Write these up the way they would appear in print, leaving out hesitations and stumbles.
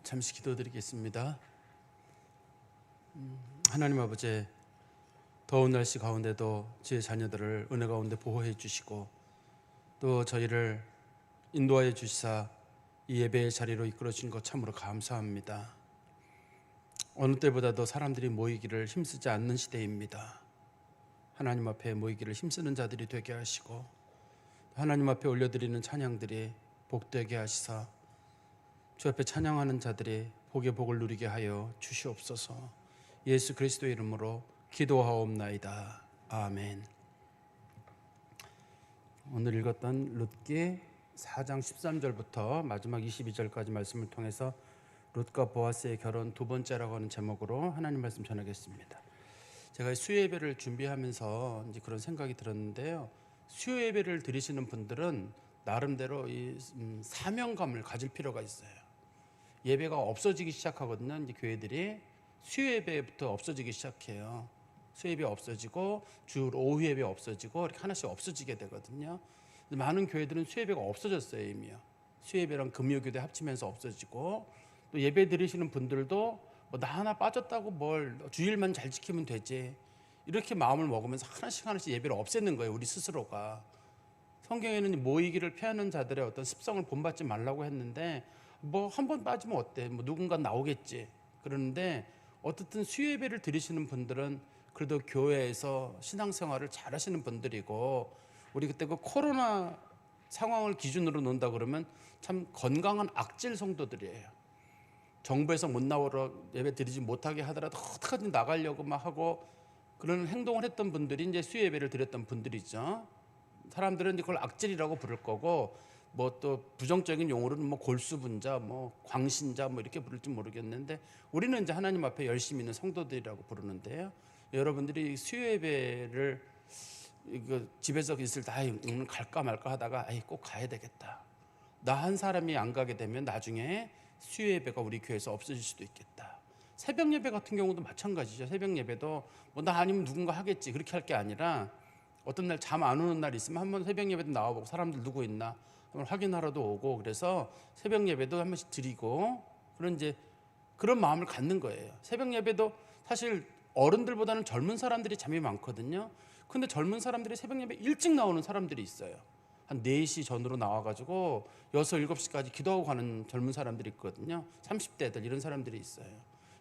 잠시 기도드리겠습니다. 하나님 아버지, 더운 날씨 가운데도 제 자녀들을 은혜 가운데 보호해 주시고 또 저희를 인도하여 주시사 이 예배의 자리로 이끌어 주신 것 참으로 감사합니다. 어느 때보다도 사람들이 모이기를 힘쓰지 않는 시대입니다. 하나님 앞에 모이기를 힘쓰는 자들이 되게 하시고 하나님 앞에 올려드리는 찬양들이 복되게 하시사 주 앞에 찬양하는 자들이 복의 복을 누리게 하여 주시옵소서. 예수 그리스도의 이름으로 기도하옵나이다. 아멘. 오늘 읽었던 룻기 4장 13절부터 마지막 22절까지 말씀을 통해서 룻과 보아스의 결혼 두 번째라고 하는 제목으로 하나님 말씀 전하겠습니다. 제가 수요 예배를 준비하면서 이제 그런 생각이 들었는데요. 수요 예배를 드리시는 분들은 나름대로 이 사명감을 가질 필요가 있어요. 예배가 없어지기 시작하거든요. 이제 교회들이 수요 예배부터 없어지기 시작해요. 수요 예배 없어지고 주 오후 예배 없어지고 이렇게 하나씩 없어지게 되거든요. 많은 교회들은 수요 예배가 없어졌어요. 이미요. 수요 예배랑 금요교대 합치면서 없어지고 또 예배 드리시는 분들도 나 하나 빠졌다고 뭘 주일만 잘 지키면 되지 이렇게 마음을 먹으면서 하나씩 예배를 없애는 거예요. 우리 스스로가. 성경에는 모이기를 피하는 자들의 어떤 습성을 본받지 말라고 했는데 뭐 한 번 빠지면 어때? 뭐 누군가 나오겠지. 그러는데 어떻든 수요 예배를 드리시는 분들은 그래도 교회에서 신앙생활을 잘 하시는 분들이고 우리 그때 그 코로나 상황을 기준으로 논다 그러면 참 건강한 악질 성도들이에요. 정부에서 못 나오러 예배 드리지 못하게 하더라도 어떡하든지 나가려고 막 하고 그런 행동을 했던 분들이 이제 수요 예배를 드렸던 분들이죠. 사람들은 이제 그걸 악질이라고 부를 거고 뭐 또 부정적인 용어로는 뭐 골수분자, 뭐 광신자 뭐 이렇게 부를지 모르겠는데 우리는 이제 하나님 앞에 열심히 있는 성도들이라고 부르는데요. 여러분들이 수요 예배를 이거 집에서 있을 때 오늘 갈까 말까 하다가 꼭 가야 되겠다. 나 한 사람이 안 가게 되면 나중에 수요 예배가 우리 교회에서 없어질 수도 있겠다. 새벽 예배 같은 경우도 마찬가지죠. 새벽 예배도 뭐 나 아니면 누군가 하겠지 그렇게 할 게 아니라 어떤 날 잠 안 오는 날 있으면 한번 새벽 예배도 나와보고 사람들 누구 있나 한번 확인하러도 오고 그래서 새벽 예배도 한 번씩 드리고 그런 마음을 갖는 거예요. 새벽 예배도 사실 어른들보다는 젊은 사람들이 잠이 많거든요. 근데 젊은 사람들이 새벽 예배 일찍 나오는 사람들이 있어요. 한 4시 전으로 나와가지고 6, 7시까지 기도하고 가는 젊은 사람들이 있거든요. 30대들 이런 사람들이 있어요.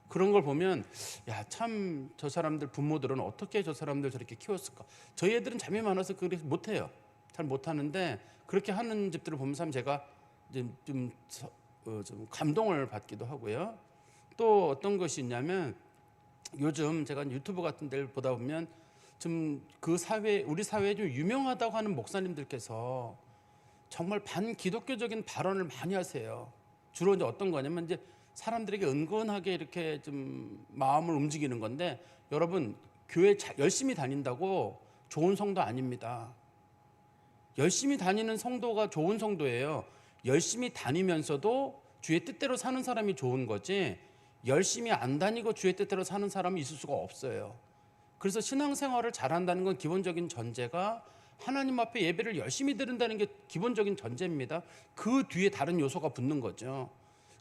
그런 걸 보면 야, 참 저 사람들 부모들은 어떻게 저 사람들 저렇게 키웠을까. 저희 애들은 잠이 많아서 그렇게 못해요. 잘 못하는데 그렇게 하는 집들을 보면서 제가 좀 감동을 받기도 하고요. 또 어떤 것이 있냐면 요즘 제가 유튜브 같은 데를 보다 보면 좀 그 사회 우리 사회에 좀 유명하다고 하는 목사님들께서 정말 반기독교적인 발언을 많이 하세요. 주로 이제 어떤 거냐면 이제 사람들에게 은근하게 이렇게 좀 마음을 움직이는 건데 여러분 교회 열심히 다닌다고 좋은 성도 아닙니다. 열심히 다니는 성도가 좋은 성도예요. 열심히 다니면서도 주의 뜻대로 사는 사람이 좋은 거지 열심히 안 다니고 주의 뜻대로 사는 사람이 있을 수가 없어요. 그래서 신앙생활을 잘한다는 건 기본적인 전제가 하나님 앞에 예배를 열심히 드린다는 게 기본적인 전제입니다. 그 뒤에 다른 요소가 붙는 거죠.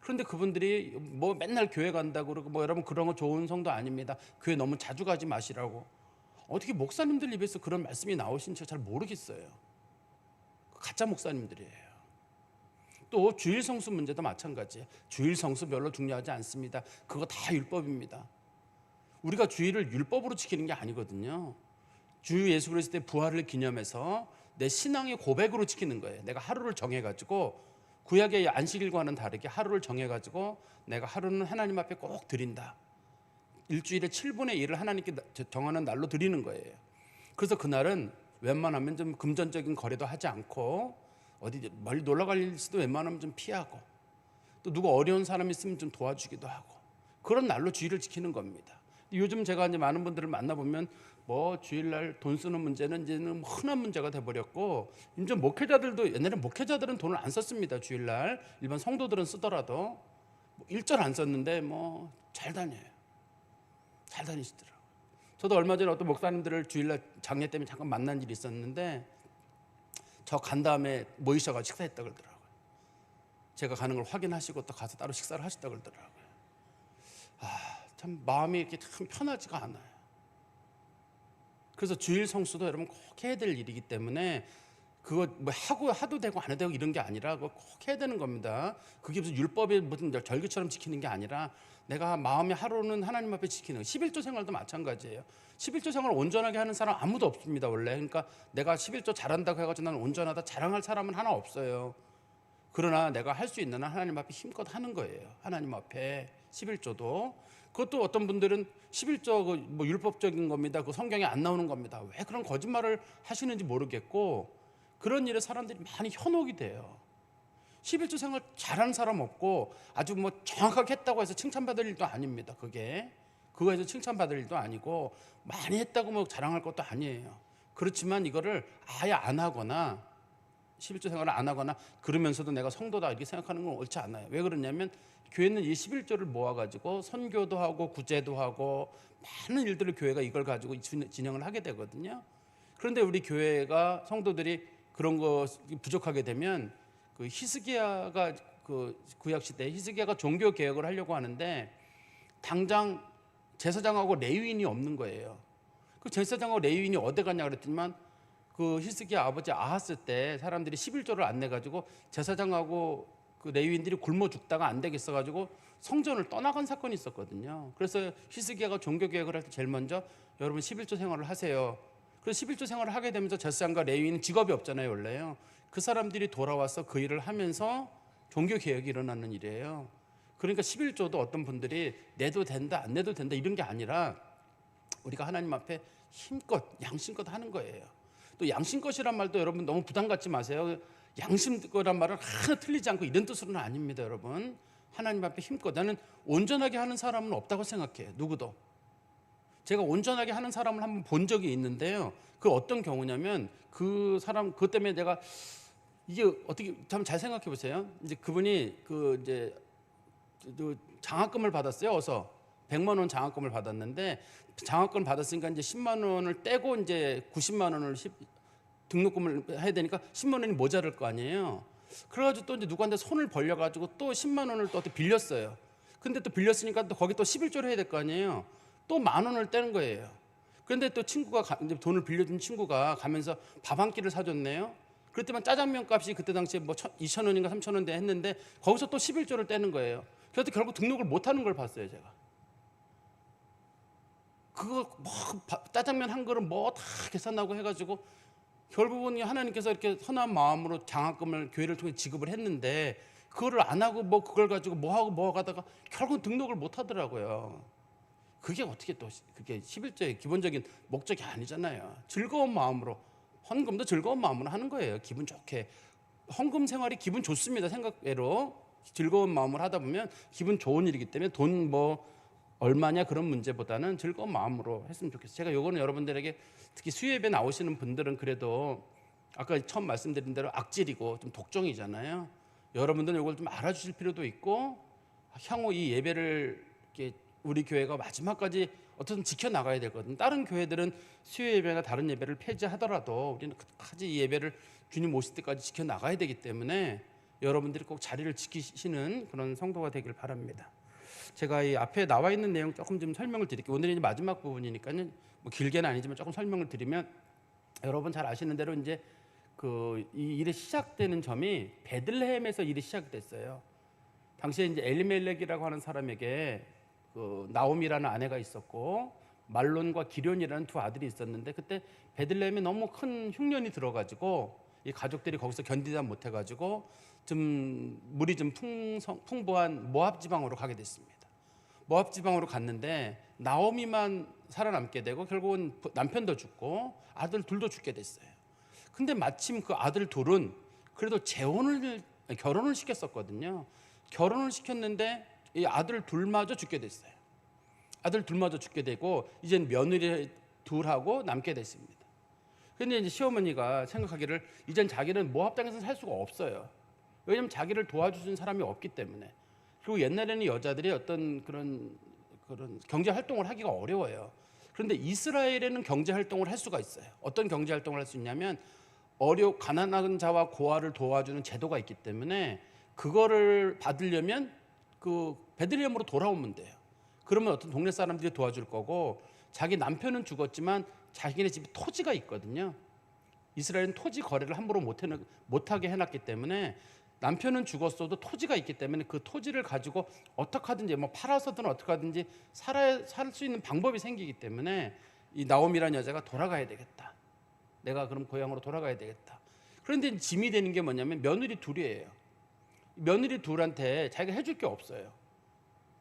그런데 그분들이 뭐 맨날 교회 간다고 그러고 뭐 여러분 그런 거 좋은 성도 아닙니다. 교회 너무 자주 가지 마시라고. 어떻게 목사님들 입에서 그런 말씀이 나오신지 잘 모르겠어요. 가짜 목사님들이에요. 또 주일 성수 문제도 마찬가지예요. 주일 성수 별로 중요하지 않습니다. 그거 다 율법입니다. 우리가 주일을 율법으로 지키는 게 아니거든요. 주 예수 그리스도의 부활을 기념해서 내 신앙의 고백으로 지키는 거예요. 내가 하루를 정해가지고 구약의 안식일과는 다르게 하루를 정해가지고 내가 하루는 하나님 앞에 꼭 드린다. 일주일에 7분의 1을 하나님께 정하는 날로 드리는 거예요. 그래서 그날은 웬만하면 좀 금전적인 거래도 하지 않고 어디 멀리 놀러 갈 수도 웬만하면 좀 피하고 또 누구 어려운 사람 있으면 좀 도와주기도 하고 그런 날로 주일을 지키는 겁니다. 요즘 제가 이제 많은 분들을 만나보면 뭐 주일날 돈 쓰는 문제는 이제는 흔한 문제가 돼버렸고 이제 목회자들도 옛날에 목회자들은 돈을 안 썼습니다. 주일날 일반 성도들은 쓰더라도 뭐 일절 안 썼는데 뭐 잘 다녀요. 잘 다니시더라고요. 저도 얼마 전에 어떤 목사님들을 주일날 장례 때문에 잠깐 만난 일이 있었는데 저 간 다음에 모이셔가지고 식사했다 그러더라고요. 제가 가는 걸 확인하시고 또 가서 따로 식사를 하시다 그러더라고요. 참 마음이 이렇게 참 편하지가 않아요. 그래서 주일 성수도 여러분 꼭 해야 될 일이기 때문에 그거 뭐 하도 되고 안 해도 되고 이런 게 아니라 그거 꼭 해야 되는 겁니다. 그게 무슨 율법의 무슨 절기처럼 지키는 게 아니라 내가 마음의 하루는 하나님 앞에 지키는 거. 11조 생활도 마찬가지예요. 11조 생활을 온전하게 하는 사람 아무도 없습니다 원래. 그러니까 내가 11조 잘한다고 해가지고 나는 온전하다 자랑할 사람은 하나 없어요. 그러나 내가 할 수 있는 한 하나님 앞에 힘껏 하는 거예요. 하나님 앞에 11조도. 그것도 어떤 분들은 11조 뭐 율법적인 겁니다. 그 성경에 안 나오는 겁니다. 왜 그런 거짓말을 하시는지 모르겠고 그런 일에 사람들이 많이 현혹이 돼요. 11조 생활 잘하는 사람 없고 아주 뭐 정확하게 했다고 해서 칭찬받을 일도 아닙니다. 그거에서 칭찬받을 일도 아니고 많이 했다고 뭐 자랑할 것도 아니에요. 그렇지만 이거를 아예 안 하거나 11조 생활을 안 하거나 그러면서도 내가 성도다 이렇게 생각하는 건 옳지 않아요. 왜 그러냐면 교회는 이 11조를 모아가지고 선교도 하고 구제도 하고 많은 일들을 교회가 이걸 가지고 진행을 하게 되거든요. 그런데 우리 교회가 성도들이 그런 거 부족하게 되면 그 히스기야가 그 구약 시대 히스기야가 종교 개혁을 하려고 하는데 당장 제사장하고 레위인이 없는 거예요. 그 제사장하고 레위인이 어디 갔냐 그랬더니만 그 히스기야 아버지 아하스 때 사람들이 11조를 안 내가지고 제사장하고 그 레위인들이 굶어 죽다가 안 되겠어 가지고 성전을 떠나간 사건이 있었거든요. 그래서 히스기야가 종교 개혁을 할 때 제일 먼저 여러분 11조 생활을 하세요. 그래서 11조 생활을 하게 되면서 제사장과 레위인은 직업이 없잖아요 원래요. 그 사람들이 돌아와서 그 일을 하면서 종교 개혁이 일어나는 일이에요. 그러니까 11조도 어떤 분들이 내도 된다 안 내도 된다 이런 게 아니라 우리가 하나님 앞에 힘껏 양심껏 하는 거예요. 또 양심껏이란 말도 여러분 너무 부담 갖지 마세요. 양심껏이란 말은 하나 틀리지 않고 이런 뜻으로는 아닙니다 여러분. 하나님 앞에 힘껏. 나는 온전하게 하는 사람은 없다고 생각해요. 누구도. 제가 온전하게 하는 사람을 한번 본 적이 있는데요. 그 어떤 경우냐면 그 사람 그것 때문에 내가 이게 어떻게 참 잘 생각해 보세요. 이제 그분이 그 이제 장학금을 받았어요. 어서 100만 원 장학금을 받았는데 장학금을 받았으니까 이제 10만 원을 떼고 이제 90만 원을 등록금을 해야 되니까 10만 원이 모자랄 거 아니에요. 그래가지고 또 이제 누구한테 손을 벌려가지고 또 10만 원을 또 빌렸어요. 근데 또 빌렸으니까 또 거기 또 11조를 해야 될 거 아니에요. 또 10,000 원을 떼는 거예요. 그런데 또 친구가 이제 돈을 빌려준 친구가 가면서 밥 한 끼를 사줬네요. 그랬더니 짜장면 값이 그때 당시에 뭐 2,000원인가 3,000원대 했는데 거기서 또 11조를 떼는 거예요. 그래서 결국 등록을 못 하는 걸 봤어요 제가. 그거 뭐 짜장면 한 그릇 뭐 다 계산하고 해가지고 결국은 하나님께서 이렇게 선한 마음으로 장학금을 교회를 통해 지급을 했는데 그거를 안 하고 뭐 그걸 가지고 뭐 하고 뭐 하다가 결국 등록을 못 하더라고요. 그게 어떻게 또 그게 11조의 기본적인 목적이 아니잖아요. 즐거운 마음으로 헌금도 즐거운 마음으로 하는 거예요. 기분 좋게. 헌금 생활이 기분 좋습니다. 생각외로 즐거운 마음으로 하다 보면 기분 좋은 일이기 때문에 돈 뭐 얼마냐 그런 문제보다는 즐거운 마음으로 했으면 좋겠어요. 제가 요거는 여러분들에게 특히 수요예배 나오시는 분들은 그래도 아까 처음 말씀드린 대로 악질이고 좀 독종이잖아요. 여러분들은 이걸 좀 알아주실 필요도 있고 향후 이 예배를 이렇게 우리 교회가 마지막까지 어떻든 지켜나가야 되거든요. 다른 교회들은 수요예배나 다른 예배를 폐지하더라도 우리는 끝까지 이 예배를 주님 오실 때까지 지켜나가야 되기 때문에 여러분들이 꼭 자리를 지키시는 그런 성도가 되길 바랍니다. 제가 이 앞에 나와 있는 내용 조금 좀 설명을 드릴게요. 오늘은 마지막 부분이니까는 뭐 길게는 아니지만 조금 설명을 드리면 여러분 잘 아시는 대로 이제 그 이 일이 시작되는 점이 베들레헴에서 일이 시작됐어요. 당시에 이제 엘리멜렉이라고 하는 사람에게 그 나옴이라는 아내가 있었고 말론과 기련이라는 두 아들이 있었는데 그때 베들레헴에 너무 큰 흉년이 들어가지고 이 가족들이 거기서 견디다 못해가지고 좀 물이 좀 풍부한 모압 지방으로 가게 됐습니다. 모압 지방으로 갔는데 나오미만 살아남게 되고 결국은 남편도 죽고 아들 둘도 죽게 됐어요. 근데 마침 그 아들 둘은 그래도 결혼을 시켰었거든요. 결혼을 시켰는데 이 아들 둘마저 죽게 됐어요. 아들 둘마저 죽게 되고 이젠 며느리 둘하고 남게 됐습니다. 근데 이제 시어머니가 생각하기를 이젠 자기는 모압 땅에서 살 수가 없어요. 왜냐하면 자기를 도와주는 사람이 없기 때문에. 그리고 옛날에는 여자들이 어떤 그런 경제 활동을 하기가 어려워요. 그런데 이스라엘에는 경제 활동을 할 수가 있어요. 어떤 경제 활동을 할 수 있냐면 가난한 자와 고아를 도와주는 제도가 있기 때문에 그거를 받으려면 그 베들레헴으로 돌아오면 돼요. 그러면 어떤 동네 사람들이 도와줄 거고, 자기 남편은 죽었지만 자기네 집에 토지가 있거든요. 이스라엘은 토지 거래를 함부로 못하게 해놨기 때문에 남편은 죽었어도 토지가 있기 때문에 그 토지를 가지고 어떻게 하든지 뭐 팔아서든 어떻게 하든지 살 수 있는 방법이 생기기 때문에 이 나오미라는 여자가 돌아가야 되겠다. 내가 그럼 고향으로 돌아가야 되겠다. 그런데 짐이 되는 게 뭐냐면 며느리 둘이에요. 며느리 둘한테 자기가 해줄 게 없어요.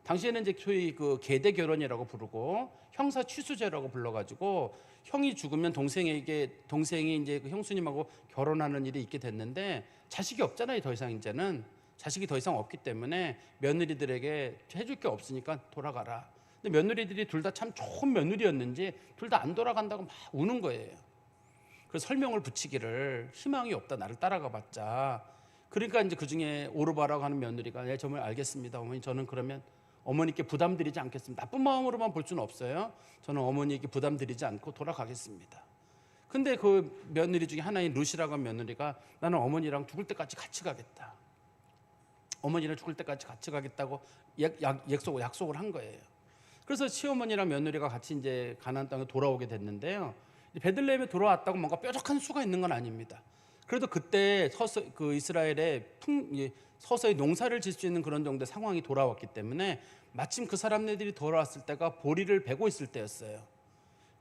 당시에는 이제 소위 그 계대 결혼이라고 부르고 형사 취수제라고 불러가지고 형이 죽으면 동생이 이제 그 형수님하고 결혼하는 일이 있게 됐는데 자식이 없잖아요. 더 이상 이제는 자식이 더 이상 없기 때문에 며느리들에게 해줄 게 없으니까 돌아가라. 근데 며느리들이 둘 다 참 좋은 며느리였는지 둘 다 안 돌아간다고 막 우는 거예요. 그래서 설명을 붙이기를 희망이 없다. 나를 따라가봤자. 그러니까 이제 그 중에 오르바라고 하는 며느리가 네, 정말 알겠습니다. 어머니 저는 그러면 어머니께 부담 드리지 않겠습니다. 나쁜 마음으로만 볼 수는 없어요. 저는 어머니에게 부담 드리지 않고 돌아가겠습니다. 근데 그 며느리 중에 하나인 루시라고 하는 며느리가 나는 어머니랑 죽을 때까지 같이 가겠다. 어머니랑 죽을 때까지 같이 가겠다고 약속을 한 거예요. 그래서 시어머니랑 며느리가 같이 이제 가나안 땅에 돌아오게 됐는데요. 베들레헴에 돌아왔다고 뭔가 뾰족한 수가 있는 건 아닙니다. 그래도 그때 그 이스라엘에 서서히 농사를 질 수 있는 그런 정도의 상황이 돌아왔기 때문에 마침 그 사람들이 돌아왔을 때가 보리를 베고 있을 때였어요.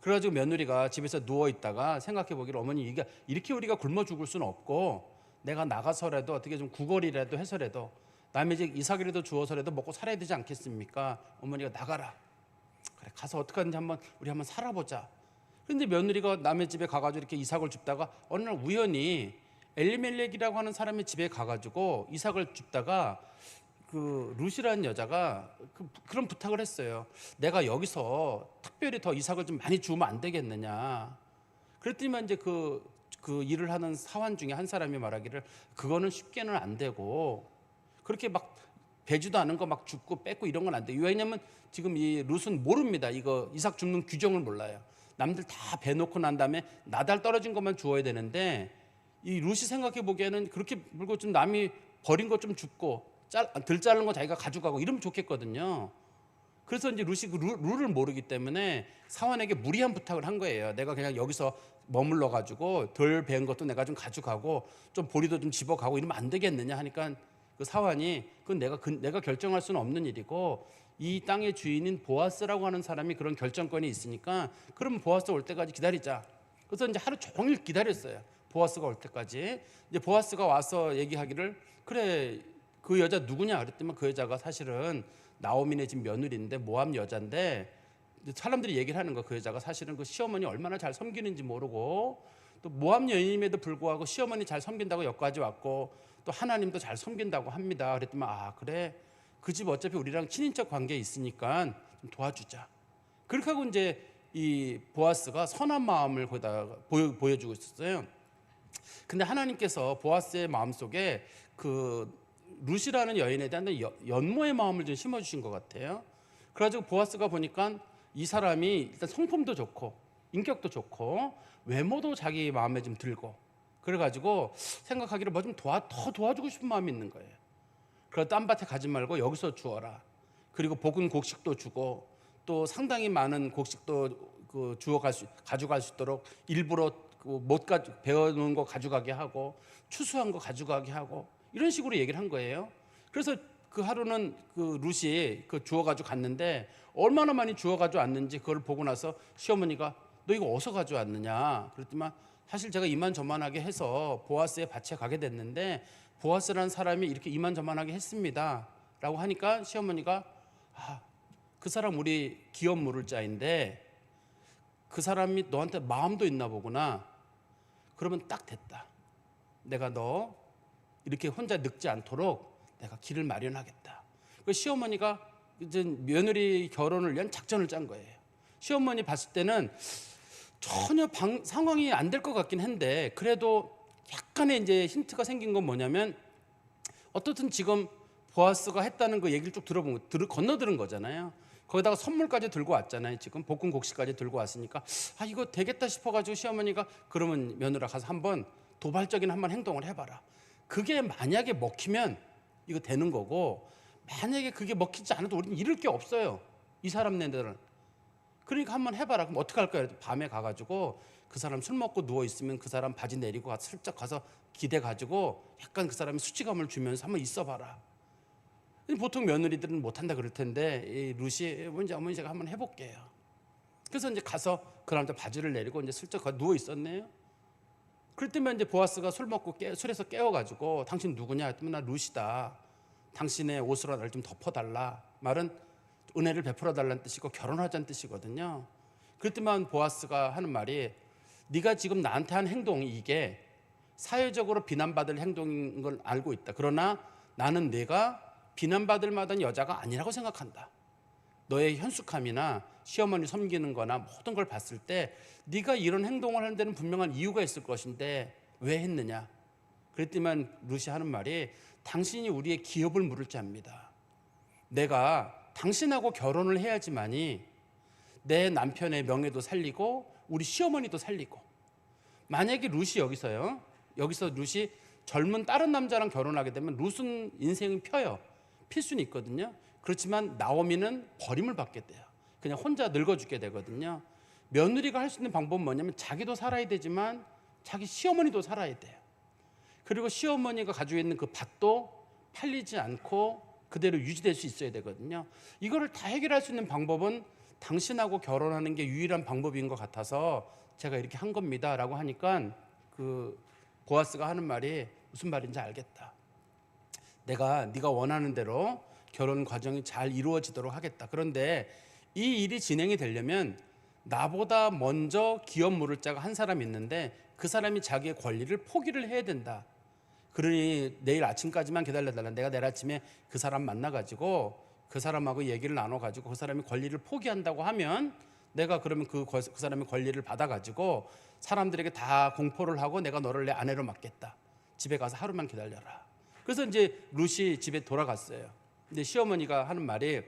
그래가지고 며느리가 집에서 누워 있다가 생각해 보기를 어머니 이렇게 우리가 굶어 죽을 수는 없고 내가 나가서라도 어떻게 좀 구걸이라도 해서라도 남의 집 이삭이라도 주어서라도 먹고 살아야 되지 않겠습니까? 어머니가 나가라. 그래 가서 어떻게 하는지 우리 한번 살아보자. 그런데 며느리가 남의 집에 가가지고 이렇게 이삭을 줍다가 어느 날 우연히 엘리멜렉이라고 하는 사람의 집에 가가지고 이삭을 줍다가 그 루시라는 여자가 그런 부탁을 했어요. 내가 여기서 특별히 더 이삭을 좀 많이 주면 안 되겠느냐. 그랬더니만 이제 그 일을 하는 사환 중에 한 사람이 말하기를 그거는 쉽게는 안 되고 그렇게 막 배지도 않은 거 막 줍고 뺏고 이런 건 안 돼요. 왜냐하면 지금 이 룻은 모릅니다. 이거 이삭 줍는 규정을 몰라요. 남들 다 배놓고 난 다음에 나달 떨어진 것만 주어야 되는데 이 룻이 생각해 보기에는 그렇게 물고 좀 남이 버린 거 좀 줍고 덜 자른 거 자기가 가져가고 이러면 좋겠거든요. 그래서 이제 룻이 그 룰을 모르기 때문에 사환에게 무리한 부탁을 한 거예요. 내가 그냥 여기서 머물러 가지고 덜 배운 것도 내가 좀 가져가고 좀 보리도 좀 집어가고 이러면 안 되겠느냐 하니까 그 사환이 그건 내가 결정할 수는 없는 일이고 이 땅의 주인인 보아스라고 하는 사람이 그런 결정권이 있으니까 그럼 보아스 올 때까지 기다리자. 그래서 이제 하루 종일 기다렸어요. 보아스가 올 때까지. 이제 보아스가 와서 얘기하기를 그래 그 여자 누구냐 그랬더니 그 여자가 사실은 나오미네 집 며느리인데 모압 여자인데 사람들이 얘기를 하는 거 그 여자가 사실은 그 시어머니 얼마나 잘 섬기는지 모르고 또 모압 여인임에도 불구하고 시어머니 잘 섬긴다고 여기까지 왔고 또 하나님도 잘 섬긴다고 합니다. 그랬더니 그래 그 집 어차피 우리랑 친인척 관계 있으니까 좀 도와주자. 그렇게 하고 이제 이 보아스가 선한 마음을 거기다 보여주고 있었어요. 근데 하나님께서 보아스의 마음속에 그 룻이라는 여인에 대한 연모의 마음을 좀 심어주신 것 같아요. 그래가지고 보아스가 보니까 이 사람이 일단 성품도 좋고 인격도 좋고 외모도 자기 마음에 좀 들고 그래가지고 생각하기를 뭐 좀 더 도와주고 싶은 마음이 있는 거예요. 그래서 딴 밭에 가지 말고 여기서 주어라. 그리고 볶은 곡식도 주고 또 상당히 많은 곡식도 가져갈 수 있도록 일부러 못 배워놓은 거 가져가게 하고 추수한 거 가져가게 하고 이런 식으로 얘기를 한 거예요. 그래서 그 하루는 그 룻이 주워가지고 갔는데 얼마나 많이 주워가지고 왔는지 그걸 보고 나서 시어머니가 너 이거 어디서 가져왔느냐 그랬더니 사실 제가 이만저만하게 해서 보아스의 밭에 가게 됐는데 보아스라는 사람이 이렇게 이만저만하게 했습니다 라고 하니까 시어머니가 그 사람 우리 기업 물을 자인데 그 사람이 너한테 마음도 있나 보구나. 그러면 딱 됐다. 내가 너 이렇게 혼자 늙지 않도록 내가 길을 마련하겠다. 그 시어머니가 이제 며느리 결혼을 위한 작전을 짠 거예요. 시어머니 봤을 때는 전혀 상황이 안 될 것 같긴 한데 그래도 약간의 이제 힌트가 생긴 건 뭐냐면 어떻든 지금 보아스가 했다는 그 얘기를 쭉 건너들은 거잖아요. 거기다가 선물까지 들고 왔잖아요. 지금 볶은 곡식까지 들고 왔으니까 이거 되겠다 싶어가지고 시어머니가 그러면 며느라 가서 한번 도발적인 한번 행동을 해봐라. 그게 만약에 먹히면 이거 되는 거고, 만약에 그게 먹히지 않아도 우리는 잃을 게 없어요. 이 사람네들은. 그러니까 한번 해봐라. 그럼 어떻게 할 거예요? 밤에 가가지고 그 사람 술 먹고 누워 있으면 그 사람 바지 내리고 슬쩍 가서 기대 가지고 약간 그 사람이 수치감을 주면서 한번 있어봐라. 보통 며느리들은 못한다 그럴 텐데 이 루시 어머니 제가 한번 해볼게요. 그래서 이제 가서 그 남자 바지를 내리고 이제 슬쩍 누워 있었네요. 그럴 때면 이제 보아스가 술에서 깨워가지고 당신 누구냐 했더니 나 루시다. 당신의 옷으로 나를 좀 덮어달라. 말은 은혜를 베풀어 달라는 뜻이고 결혼하자는 뜻이거든요. 그럴 때만 보아스가 하는 말이 네가 지금 나한테 한 행동이 이게 사회적으로 비난받을 행동인 걸 알고 있다. 그러나 나는 내가 비난받을 만한 여자가 아니라고 생각한다. 너의 현숙함이나 시어머니 섬기는 거나 모든 걸 봤을 때 네가 이런 행동을 하는 데는 분명한 이유가 있을 것인데 왜 했느냐. 그랬더니만 루시 하는 말이 당신이 우리의 기업을 물을 자입니다. 내가 당신하고 결혼을 해야지만이 내 남편의 명예도 살리고 우리 시어머니도 살리고, 만약에 루시 여기서 루시 젊은 다른 남자랑 결혼하게 되면 룻은 인생이 필 수는 있거든요. 그렇지만 나오미는 버림을 받게 돼요. 그냥 혼자 늙어 죽게 되거든요. 며느리가 할 수 있는 방법은 뭐냐면 자기도 살아야 되지만 자기 시어머니도 살아야 돼요. 그리고 시어머니가 가지고 있는 그 밭도 팔리지 않고 그대로 유지될 수 있어야 되거든요. 이거를 다 해결할 수 있는 방법은 당신하고 결혼하는 게 유일한 방법인 것 같아서 제가 이렇게 한 겁니다 라고 하니까 그 보아스가 하는 말이 무슨 말인지 알겠다. 네가 원하는 대로 결혼 과정이 잘 이루어지도록 하겠다. 그런데 이 일이 진행이 되려면 나보다 먼저 기업 물을 자가 한 사람이 있는데 그 사람이 자기의 권리를 포기를 해야 된다. 그러니 내일 아침까지만 기다려달라. 내가 내일 아침에 그 사람 만나가지고 그 사람하고 얘기를 나눠가지고 그 사람이 권리를 포기한다고 하면 내가 그러면 그 사람의 권리를 받아가지고 사람들에게 다 공포를 하고 내가 너를 내 아내로 맡겠다. 집에 가서 하루만 기다려라. 그래서 이제 룻이 집에 돌아갔어요. 근데 시어머니가 하는 말이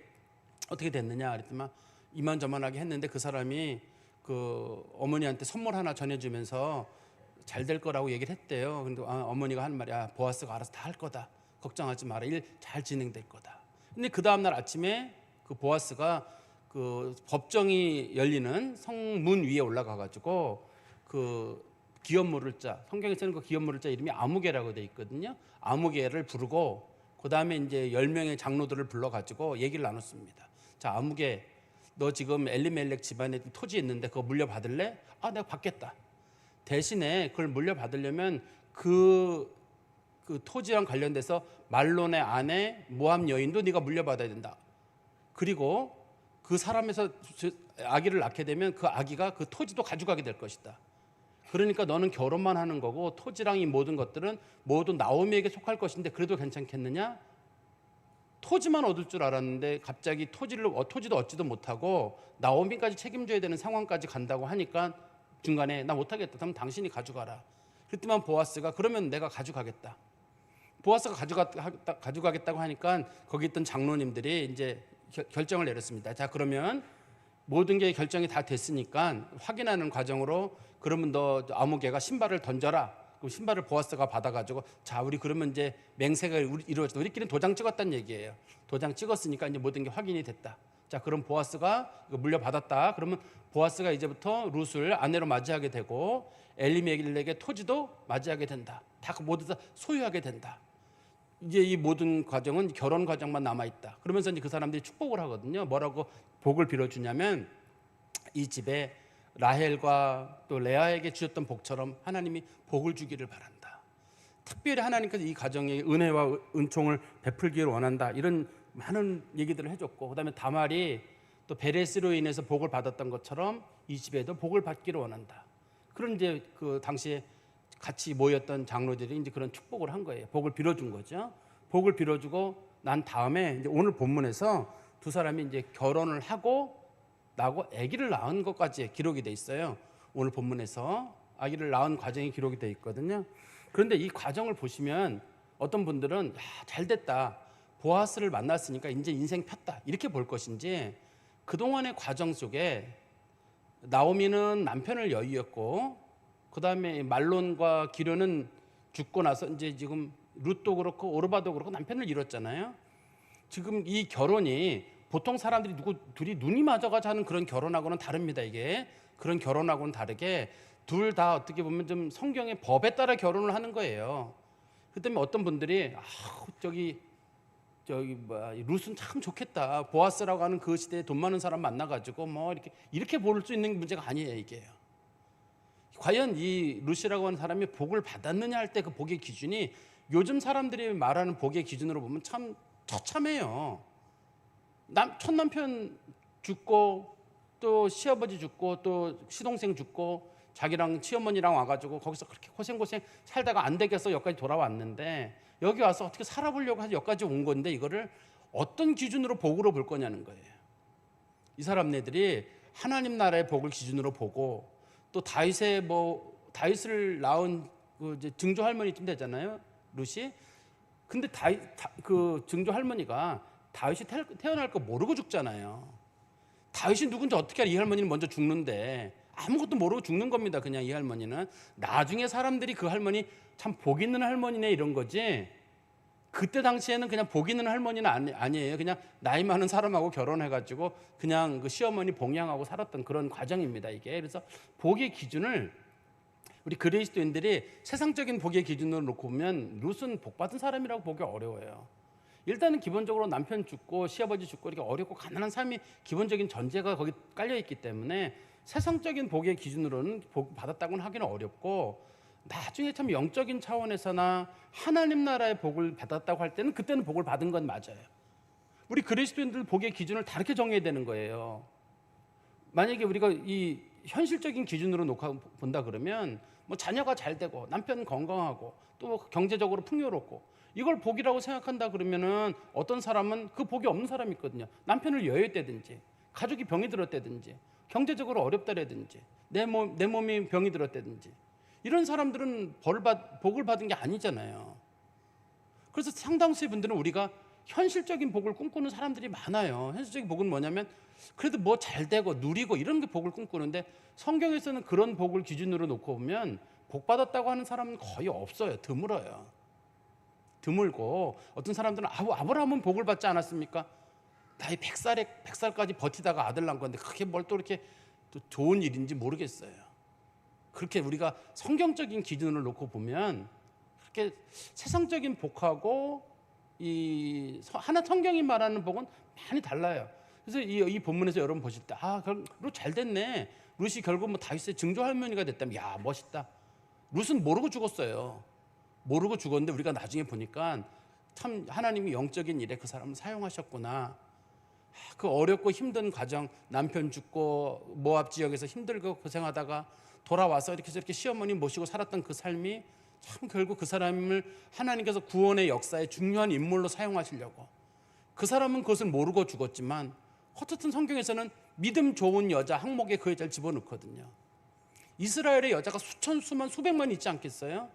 어떻게 됐느냐 그랬더니 이만저만하게 했는데 그 사람이 그 어머니한테 선물 하나 전해주면서 잘 될 거라고 얘기를 했대요. 근데 어머니가 하는 말이 보아스가 알아서 다 할 거다. 걱정하지 마라. 일 잘 진행될 거다. 근데 그 다음 날 아침에 그 보아스가 그 법정이 열리는 성문 위에 올라가 가지고 그 기업 물을 자, 성경에서는 그 기업 물을 자 이름이 아무개라고 돼 있거든요. 아무개를 부르고 그 다음에 이제 10명의 장로들을 불러 가지고 얘기를 나눴습니다. 자, 아무개, 너 지금 엘리멜렉 집안에 토지 있는데 그거 물려받을래? 내가 받겠다. 대신에 그걸 물려받으려면 그 토지랑 관련돼서 말론의 아내 모압 여인도 네가 물려받아야 된다. 그리고 그 사람에서 아기를 낳게 되면 그 아기가 그 토지도 가져가게 될 것이다. 그러니까 너는 결혼만 하는 거고 토지랑 이 모든 것들은 모두 나오미에게 속할 것인데 그래도 괜찮겠느냐? 토지만 얻을 줄 알았는데 갑자기 토지도 얻지도 못하고 나오미까지 책임져야 되는 상황까지 간다고 하니까 중간에 나 못하겠다. 그럼 당신이 가져가라. 그랬더니 보아스가 그러면 내가 가져가겠다. 보아스가 가져가겠다고 하니까 거기 있던 장로님들이 이제 결정을 내렸습니다. 자, 그러면 모든 게 결정이 다 됐으니까 확인하는 과정으로 그러면 너 아무개가 신발을 던져라. 그럼 신발을 보아스가 받아가지고 자, 우리 그러면 이제 맹세가 이루어졌다. 우리끼리 도장 찍었다는 얘기예요. 도장 찍었으니까 이제 모든 게 확인이 됐다. 자, 그럼 보아스가 이거 물려받았다. 그러면 보아스가 이제부터 룻을 아내로 맞이하게 되고 엘리멜렉의 토지도 맞이하게 된다. 다 모두 다 소유하게 된다. 이제 이 모든 과정은 결혼 과정만 남아 있다. 그러면서 이제 그 사람들이 축복을 하거든요. 뭐라고 복을 빌어주냐면 이 집에 라헬과 또 레아에게 주셨던 복처럼 하나님이 복을 주기를 바란다. 특별히 하나님께서 이 가정에 은혜와 은총을 베풀기를 원한다. 이런 많은 얘기들을 해줬고, 그다음에 다말이 또 베레스로 인해서 복을 받았던 것처럼 이 집에도 복을 받기를 원한다. 그런 이제 그 당시에 같이 모였던 장로들이 이제 그런 축복을 한 거예요. 복을 빌어준 거죠. 복을 빌어주고 난 다음에 이제 오늘 본문에서 두 사람이 이제 결혼을 하고 나고 아기를 낳은 것까지 기록이 돼 있어요. 오늘 본문에서 아기를 낳은 과정이 기록이 돼 있거든요. 그런데 이 과정을 보시면 어떤 분들은 잘 됐다. 보아스를 만났으니까 이제 인생 폈다. 이렇게 볼 것인지 그동안의 과정 속에 나오미는 남편을 여의었고 그다음에 말론과 기련은 죽고 나서 이제 지금 룻도 그렇고 오르바도 그렇고 남편을 잃었잖아요. 지금 이 결혼이 보통 사람들이 둘이 눈이 맞아가지고 하는 그런 결혼하고는 다릅니다. 이게 그런 결혼하고는 다르게 둘 다 어떻게 보면 좀 성경의 법에 따라 결혼을 하는 거예요. 그 때문에 어떤 분들이 저기 룻은 참 좋겠다. 보아스라고 하는 그 시대에 돈 많은 사람 만나가지고 뭐 이렇게 볼 수 있는 문제가 아니에요. 이게요. 과연 이 룻이라고 하는 사람이 복을 받았느냐 할 때 그 복의 기준이 요즘 사람들이 말하는 복의 기준으로 보면 참 처참해요. 첫 남편 죽고 또 시아버지 죽고 또 시동생 죽고 자기랑 시어머니랑 와가지고 거기서 그렇게 고생고생 살다가 안 되겠어 여기까지 돌아왔는데 여기 와서 어떻게 살아보려고 해서 여기까지 온 건데 이거를 어떤 기준으로 복으로 볼 거냐는 거예요. 이 사람네들이 하나님 나라의 복을 기준으로 보고 또 다윗을 낳은 그 이제 증조 할머니쯤 되잖아요, 룻이. 근데 그 증조 할머니가 다윗이 태어날 거 모르고 죽잖아요. 다윗이 누군지 어떻게 알아? 이 할머니는 먼저 죽는데 아무것도 모르고 죽는 겁니다. 그냥 이 할머니는 나중에 사람들이 그 할머니 참 복 있는 할머니네 이런 거지. 그때 당시에는 그냥 복 있는 할머니는 아니에요. 그냥 나이 많은 사람하고 결혼해가지고 그냥 그 시어머니 봉양하고 살았던 그런 과정입니다. 이게 그래서 복의 기준을 우리 그리스도인들이 세상적인 복의 기준으로 놓고 보면 룻은 복 받은 사람이라고 보기 어려워요. 일단은 기본적으로 남편 죽고 시아버지 죽고 이렇게 어렵고 가난한 삶이 기본적인 전제가 거기 깔려 있기 때문에 세상적인 복의 기준으로는 복 받았다고는 하기는 어렵고 나중에 참 영적인 차원에서나 하나님 나라의 복을 받았다고 할 때는 그때는 복을 받은 건 맞아요. 우리 그리스도인들 복의 기준을 다르게 정해야 되는 거예요. 만약에 우리가 이 현실적인 기준으로 놓고 본다 그러면 뭐 자녀가 잘 되고 남편 건강하고 또 경제적으로 풍요롭고 이걸 복이라고 생각한다 그러면은 어떤 사람은 그 복이 없는 사람이 있거든요. 남편을 여였다든지 가족이 병이 들었다든지 경제적으로 어렵다라든지 내 몸이 병이 들었다든지 이런 사람들은 복을 받은 게 아니잖아요. 그래서 상당수의 분들은 우리가 현실적인 복을 꿈꾸는 사람들이 많아요. 현실적인 복은 뭐냐면 그래도 뭐 잘 되고 누리고 이런 게 복을 꿈꾸는데 성경에서는 그런 복을 기준으로 놓고 보면 복 받았다고 하는 사람은 거의 없어요. 드물어요. 드물고 어떤 사람들은 아브라함은 복을 받지 않았습니까? 나이 100살까지 버티다가 아들 낳은 건데 그게 뭘 또 이렇게 또 좋은 일인지 모르겠어요. 그렇게 우리가 성경적인 기준을 놓고 보면 그렇게 세상적인 복하고 이 성경이 말하는 복은 많이 달라요. 그래서 이 본문에서 여러분 보실 때 룻 잘 됐네. 룻이 결국 뭐 다윗의 증조 할머니가 됐다면 야 멋있다. 룻은 모르고 죽었어요. 모르고 죽었는데 우리가 나중에 보니까 참 하나님이 영적인 일에 그 사람을 사용하셨구나. 그 어렵고 힘든 과정, 남편 죽고 모압 지역에서 힘들고 고생하다가 돌아와서 이렇게 저렇게 시어머니 모시고 살았던 그 삶이 참 결국 그 사람을 하나님께서 구원의 역사에 중요한 인물로 사용하시려고. 그 사람은 그것을 모르고 죽었지만 어쨌든 성경에서는 믿음 좋은 여자 항목에 그 여자를 집어넣거든요. 이스라엘의 여자가 수천 수만 수백만 있지 않겠어요?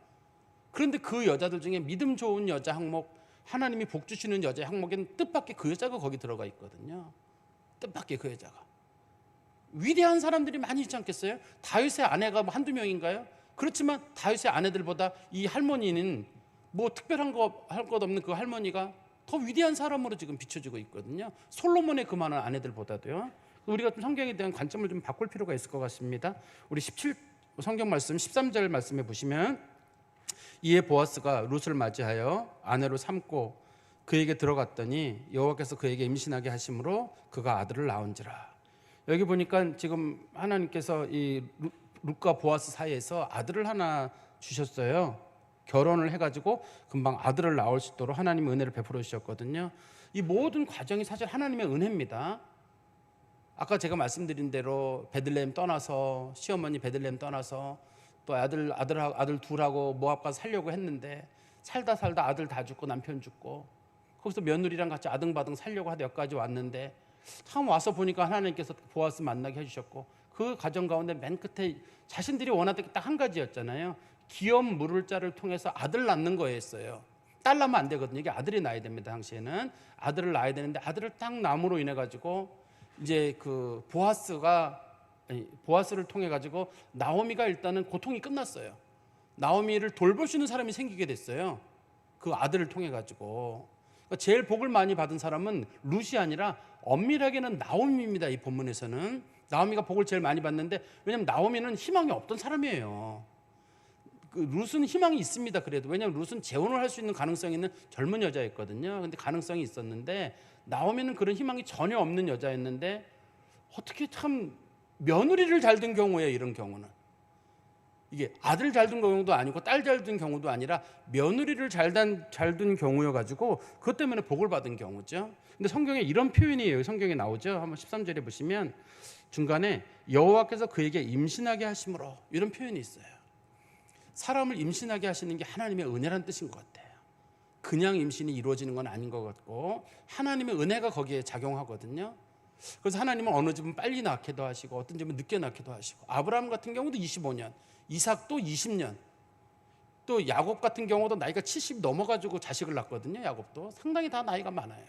그런데 그 여자들 중에 믿음 좋은 여자 항목, 하나님이 복 주시는 여자 항목에는 뜻밖의 그 여자가 거기 들어가 있거든요. 뜻밖의 그 여자가. 위대한 사람들이 많이 있지 않겠어요? 다윗의 아내가 뭐 한두 명인가요? 그렇지만 다윗의 아내들보다 이 할머니는 뭐 특별한 거 할 것 없는 그 할머니가 더 위대한 사람으로 지금 비춰지고 있거든요. 솔로몬의 그 많은 아내들보다도요. 우리가 좀 성경에 대한 관점을 좀 바꿀 필요가 있을 것 같습니다. 우리 17 성경 말씀 13절 말씀에 보시면 이에 보아스가 룻을 맞이하여 아내로 삼고 그에게 들어갔더니 여호와께서 그에게 임신하게 하심으로 그가 아들을 낳은지라. 여기 보니까 지금 하나님께서 이 룻과 보아스 사이에서 아들을 하나 주셨어요. 결혼을 해가지고 금방 아들을 낳을 수 있도록 하나님의 은혜를 베풀어 주셨거든요. 이 모든 과정이 사실 하나님의 은혜입니다. 아까 제가 말씀드린 대로 베들레헴 떠나서 시어머니 베들레헴 떠나서 또 아들 둘하고 모압 가서 살려고 했는데 살다 아들 다 죽고 남편 죽고 거기서 며느리랑 같이 아등바등 살려고 하다 여기까지 왔는데 참 와서 보니까 하나님께서 보아스 만나게 해주셨고 그 과정 가운데 맨 끝에 자신들이 원하던 게 딱 한 가지였잖아요. 기업 물을 자를 통해서 아들 낳는 거였어요. 딸 낳으면 안 되거든요. 이게 아들이 낳아야 됩니다. 당시에는 아들을 낳아야 되는데 아들을 딱 낳음으로 인해 가지고 이제 그 보아스를 통해 가지고 나오미가 일단은 고통이 끝났어요. 나오미를 돌볼 수 있는 사람이 생기게 됐어요. 그 아들을 통해 가지고. 그러니까 제일 복을 많이 받은 사람은 룻이 아니라 엄밀하게는 나오미입니다. 이 본문에서는 나오미가 복을 제일 많이 받는데, 왜냐하면 나오미는 희망이 없던 사람이에요. 그 룻은 희망이 있습니다. 그래도 왜냐하면 룻은 재혼을 할 수 있는 가능성이 있는 젊은 여자였거든요. 근데 가능성이 있었는데 나오미는 그런 희망이 전혀 없는 여자였는데, 어떻게 참 며느리를 잘 둔 경우에, 이런 경우는 이게 아들 잘 둔 경우도 아니고 딸 잘 둔 경우도 아니라 며느리를 잘 둔 경우여가지고 그것 때문에 복을 받은 경우죠. 근데 성경에 이런 표현이 성경에 나오죠. 한번 13절에 보시면 중간에 여호와께서 그에게 임신하게 하심으로, 이런 표현이 있어요. 사람을 임신하게 하시는 게 하나님의 은혜라는 뜻인 것 같아요. 그냥 임신이 이루어지는 건 아닌 것 같고 하나님의 은혜가 거기에 작용하거든요. 그래서 하나님은 어느 집은 빨리 낳기도 하시고 어떤 집은 늦게 낳기도 하시고, 아브라함 같은 경우도 25년, 이삭도 20년, 또 야곱 같은 경우도 나이가 70 넘어가지고 자식을 낳거든요. 야곱도 상당히 다 나이가 많아요.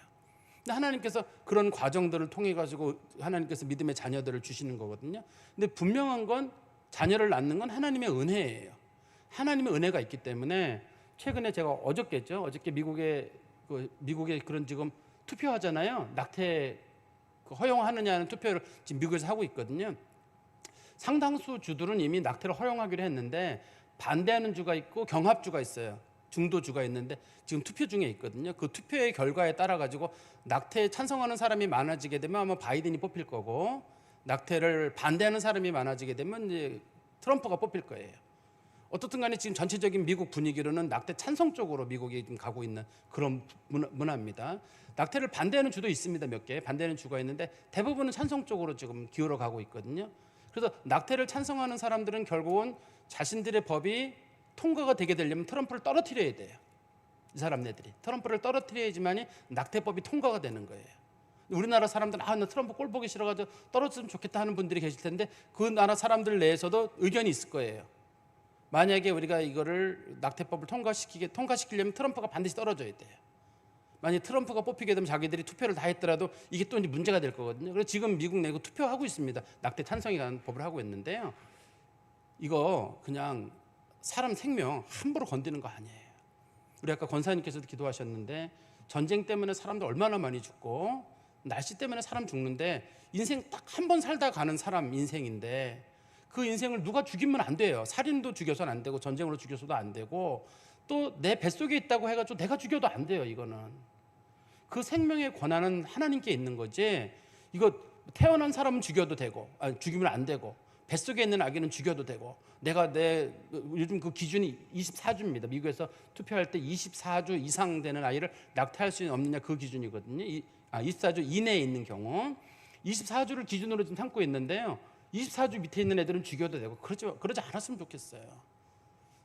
근데 하나님께서 그런 과정들을 통해 가지고 하나님께서 믿음의 자녀들을 주시는 거거든요. 근데 분명한 건 자녀를 낳는 건 하나님의 은혜예요. 하나님의 은혜가 있기 때문에, 최근에 제가 어저께 미국에 그런 지금 투표하잖아요. 낙태 허용하느냐는 투표를 지금 미국에서 하고 있거든요. 상당수 주들은 이미 낙태를 허용하기로 했는데 반대하는 주가 있고 경합주가 있어요. 중도주가 있는데 지금 투표 중에 있거든요. 그 투표의 결과에 따라 가지고 낙태에 찬성하는 사람이 많아지게 되면 아마 바이든이 뽑힐 거고, 낙태를 반대하는 사람이 많아지게 되면 이제 트럼프가 뽑힐 거예요. 어떻든 간에 지금 전체적인 미국 분위기로는 낙태 찬성 쪽으로 미국이 지금 가고 있는 그런 문화입니다. 낙태를 반대하는 주도 있습니다. 몇 개 반대하는 주가 있는데 대부분은 찬성 쪽으로 지금 기울어 가고 있거든요. 그래서 낙태를 찬성하는 사람들은 결국은 자신들의 법이 통과가 되게 되려면 트럼프를 떨어뜨려야 돼요. 이 사람네들이 트럼프를 떨어뜨려야지만이 낙태법이 통과가 되는 거예요. 우리나라 사람들은 나 트럼프 꼴 보기 싫어가지고 떨어졌으면 좋겠다 하는 분들이 계실 텐데, 그 나라 사람들 내에서도 의견이 있을 거예요. 만약에 우리가 이거를 낙태법을 통과시키려면 트럼프가 반드시 떨어져야 돼요. 만약 트럼프가 뽑히게 되면 자기들이 투표를 다 했더라도 이게 또 이제 문제가 될 거거든요. 그래서 지금 미국 내고 투표하고 있습니다. 낙태 찬성이라는 법을 하고 있는데요. 이거 그냥 사람 생명 함부로 건드는 거 아니에요. 우리 아까 권사님께서도 기도하셨는데, 전쟁 때문에 사람들 얼마나 많이 죽고 날씨 때문에 사람 죽는데, 인생 딱 한 번 살다 가는 사람 인생인데 그 인생을 누가 죽이면 안 돼요. 살인도 죽여서는 안 되고 전쟁으로 죽여서도 안 되고, 또 내 뱃속에 있다고 해가지고 내가 죽여도 안 돼요. 이거는 그 생명의 권한은 하나님께 있는 거지, 이거 태어난 사람은 죽여도 되고 죽이면 안 되고, 뱃속에 있는 아기는 죽여도 되고, 요즘 그 기준이 24주입니다. 미국에서 투표할 때 24주 이상 되는 아이를 낙태할 수 없느냐, 그 기준이거든요. 24주 이내에 있는 경우 24주를 기준으로 좀 삼고 있는데요. 24주 밑에 있는 애들은 죽여도 되고, 그러지 않았으면 좋겠어요.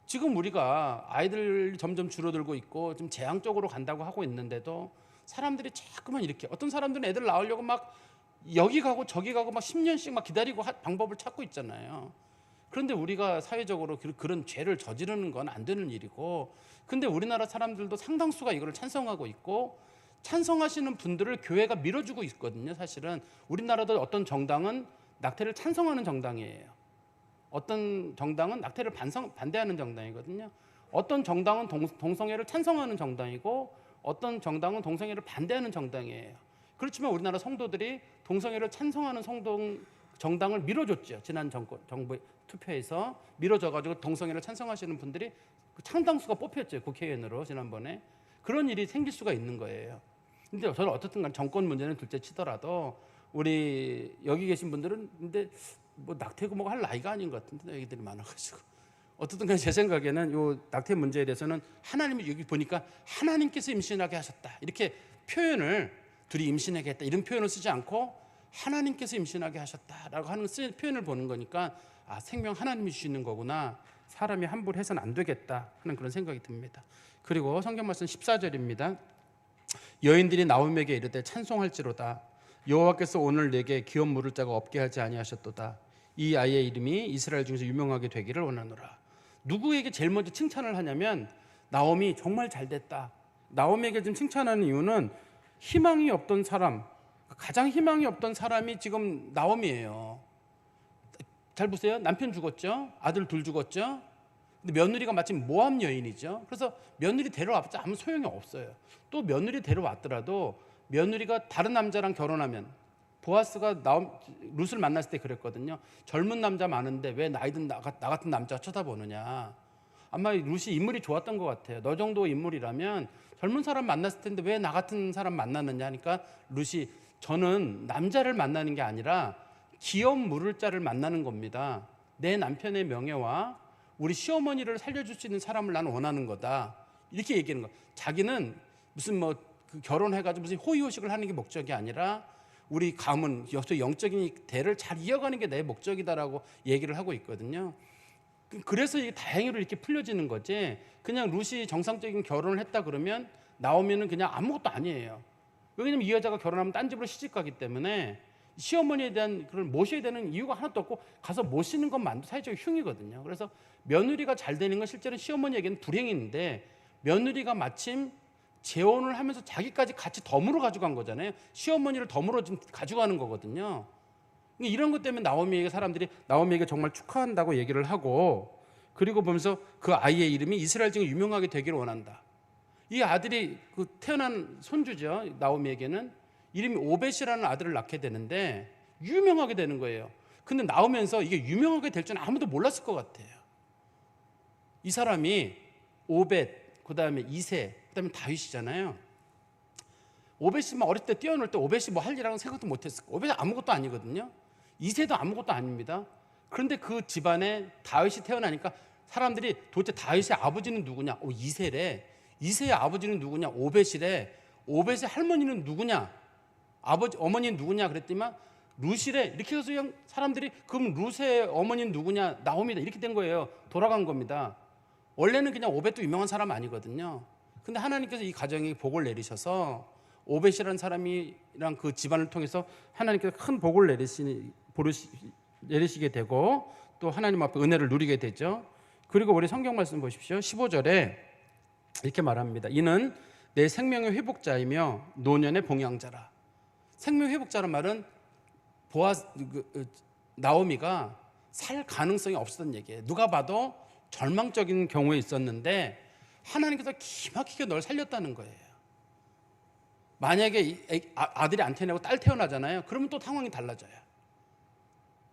지금 우리가 아이들 점점 줄어들고 있고 좀 재앙적으로 간다고 하고 있는데도 사람들이 자꾸만 이렇게, 어떤 사람들은 애들 낳으려고 막 여기 가고 저기 가고 막 10년씩 막 기다리고 방법을 찾고 있잖아요. 그런데 우리가 사회적으로 그런 죄를 저지르는 건 안 되는 일이고, 근데 우리나라 사람들도 상당수가 이걸 찬성하고 있고, 찬성하시는 분들을 교회가 밀어주고 있거든요. 사실은 우리나라도 어떤 정당은 낙태를 찬성하는 정당이에요. 어떤 정당은 낙태를 반대하는 정당이거든요. 어떤 정당은 동성애를 찬성하는 정당이고, 어떤 정당은 동성애를 반대하는 정당이에요. 그렇지만 우리나라 성도들이 동성애를 찬성하는 정당을 밀어줬죠. 지난 정부 투표에서 밀어줘가지고 동성애를 찬성하시는 분들이 상당수가 뽑혔죠. 국회의원으로 지난번에. 그런 일이 생길 수가 있는 거예요. 근데 저는 어떻든 간 정권 문제는 둘째 치더라도, 우리 여기 계신 분들은 근데 뭐 낙태고 뭐가 할 나이가 아닌 것 같은데, 얘기들이 많아가지고. 어떻든 간에 제 생각에는 요 낙태 문제에 대해서는 하나님이, 여기 보니까 하나님께서 임신하게 하셨다, 이렇게 표현을, 둘이 임신하게 했다 이런 표현을 쓰지 않고 하나님께서 임신하게 하셨다라고 하는 표현을 보는 거니까, 생명 하나님이 주시는 거구나, 사람이 함부로 해서는 안 되겠다 하는 그런 생각이 듭니다. 그리고 성경 말씀 14절입니다. 여인들이 나오미에게 이르되 찬송할지로다, 여호와께서 오늘 내게 기업 물을 자가 없게 하지 아니하셨도다. 이 아이의 이름이 이스라엘 중에서 유명하게 되기를 원하노라. 누구에게 제일 먼저 칭찬을 하냐면, 나오미 정말 잘 됐다. 나오미에게 지금 칭찬하는 이유는 희망이 없던 사람, 가장 희망이 없던 사람이 지금 나오미예요. 잘 보세요. 남편 죽었죠. 아들 둘 죽었죠. 근데 며느리가 마침 모함 여인이죠. 그래서 며느리 데려와봤자 아무 소용이 없어요. 또 며느리 데려왔더라도 며느리가 다른 남자랑 결혼하면, 보아스가 룻을 만났을 때 그랬거든요. 젊은 남자 많은데 왜 나이 든 나 같은 남자가 쳐다보느냐. 아마 룻이 인물이 좋았던 것 같아요. 너 정도 인물이라면 젊은 사람 만났을 텐데 왜 나 같은 사람 만났느냐 하니까 룻이, 저는 남자를 만나는 게 아니라 기업 물을 자를 만나는 겁니다. 내 남편의 명예와 우리 시어머니를 살려줄 수 있는 사람을 나는 원하는 거다. 이렇게 얘기하는 거예요. 자기는 무슨 그 결혼해가지고 무슨 호의호식을 하는 게 목적이 아니라 우리 가문, 영적인 대를 잘 이어가는 게 내 목적이다라고 얘기를 하고 있거든요. 그래서 이게 다행히로 이렇게 풀려지는 거지, 그냥 룻이 정상적인 결혼을 했다 그러면 나오미는 그냥 아무것도 아니에요. 왜냐면 이 여자가 결혼하면 딴 집으로 시집 가기 때문에 시어머니에 대한 그걸 모셔야 되는 이유가 하나도 없고 가서 모시는 것만도 사회적 흉이거든요. 그래서 며느리가 잘 되는 건 실제로 시어머니에게는 불행인데, 며느리가 마침 재혼을 하면서 자기까지 같이 덤으로 가져간 거잖아요. 시어머니를 덤으로 지금 가져가는 거거든요. 이런 것 때문에 사람들이 나오미에게 정말 축하한다고 얘기를 하고, 그리고 보면서 그 아이의 이름이 이스라엘 중에 유명하게 되기를 원한다. 이 아들이 그 태어난 손주죠. 나오미에게는 이름이 오벳이라는 아들을 낳게 되는데 유명하게 되는 거예요. 근데 나오면서 이게 유명하게 될 줄은 아무도 몰랐을 것 같아요. 이 사람이 오벳, 그 다음에 이세, 그 다음에 다윗이잖아요. 오벳이 어릴 때 뛰어놀 때 오벳이 뭐 할 일이라고 생각도 못했을 거예요. 오벳이 아무것도 아니거든요. 이세도 아무것도 아닙니다. 그런데 그 집안에 다윗이 태어나니까 사람들이 도대체 다윗의 아버지는 누구냐? 이세래. 이세의 아버지는 누구냐? 오벳이래. 오벳의 할머니는 누구냐? 어머니는 누구냐? 그랬더니만 룻이래. 이렇게 해서 그냥 사람들이, 그럼 룻의 어머니는 누구냐? 나오미다. 이렇게 된 거예요. 돌아간 겁니다. 원래는 그냥 오벳도 유명한 사람 아니거든요. 근데 하나님께서 이 가정에 복을 내리셔서 오벳이라는 사람이랑 그 집안을 통해서 하나님께서 큰 복을 내리시게 되고 또 하나님 앞에 은혜를 누리게 되죠. 그리고 우리 성경 말씀 보십시오. 15절에 이렇게 말합니다. 이는 내 생명의 회복자이며 노년의 봉양자라. 생명 회복자란 말은 나오미가 살 가능성이 없었던 얘기예요. 누가 봐도 절망적인 경우에 있었는데 하나님께서 기막히게 널 살렸다는 거예요. 만약에 아들이 안 태어나고 딸 태어나잖아요. 그러면 또 상황이 달라져요.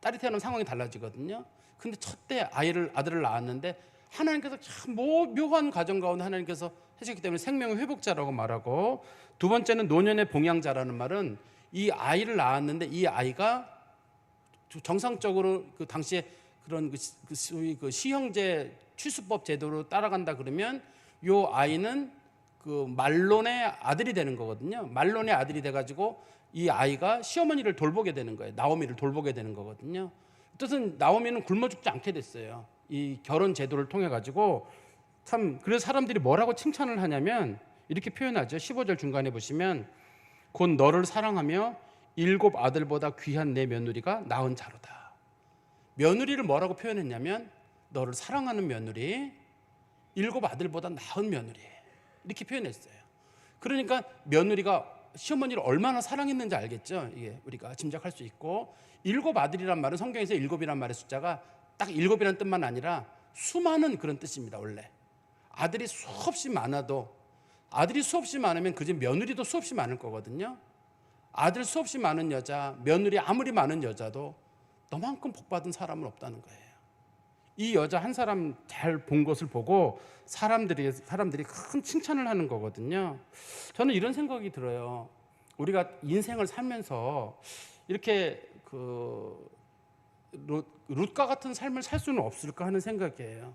딸이 태어나면 상황이 달라지거든요. 근데 첫째 아들을 낳았는데 하나님께서 참 묘한 과정 가운데 하나님께서 하셨기 때문에 생명의 회복자라고 말하고, 두 번째는 노년의 봉양자라는 말은 이 아이를 낳았는데 이 아이가 정상적으로 그 당시에 그런 소위 그 시형제 취수법 제도로 따라간다 그러면 이 아이는 그 말론의 아들이 되는 거거든요. 말론의 아들이 돼가지고 이 아이가 시어머니를 돌보게 되는 거예요. 나오미를 돌보게 되는 거거든요. 뜻은 나오미는 굶어 죽지 않게 됐어요. 이 결혼 제도를 통해 가지고 참, 그래서 사람들이 뭐라고 칭찬을 하냐면 이렇게 표현하죠. 15절 중간에 보시면 곧 너를 사랑하며 7 아들보다 귀한 내 며느리가 낳은 자로다. 며느리를 뭐라고 표현했냐면 너를 사랑하는 며느리, 7 아들보다 낳은 며느리, 이렇게 표현했어요. 그러니까 며느리가 시어머니를 얼마나 사랑했는지 알겠죠. 이게 우리가 짐작할 수 있고, 7 아들이란 말은 성경에서 7이란 말의 숫자가 딱 7이라는 뜻만 아니라 수많은 그런 뜻입니다. 원래 아들이 수없이 많아도, 아들이 수없이 많으면 그 집 며느리도 수없이 많을 거거든요. 아들 수없이 많은 여자, 며느리 아무리 많은 여자도 너만큼 복받은 사람은 없다는 거예요. 이 여자 한 사람 잘 본 것을 보고 사람들이 큰 칭찬을 하는 거거든요. 저는 이런 생각이 들어요. 우리가 인생을 살면서 이렇게 룻과 같은 삶을 살 수는 없을까 하는 생각이에요.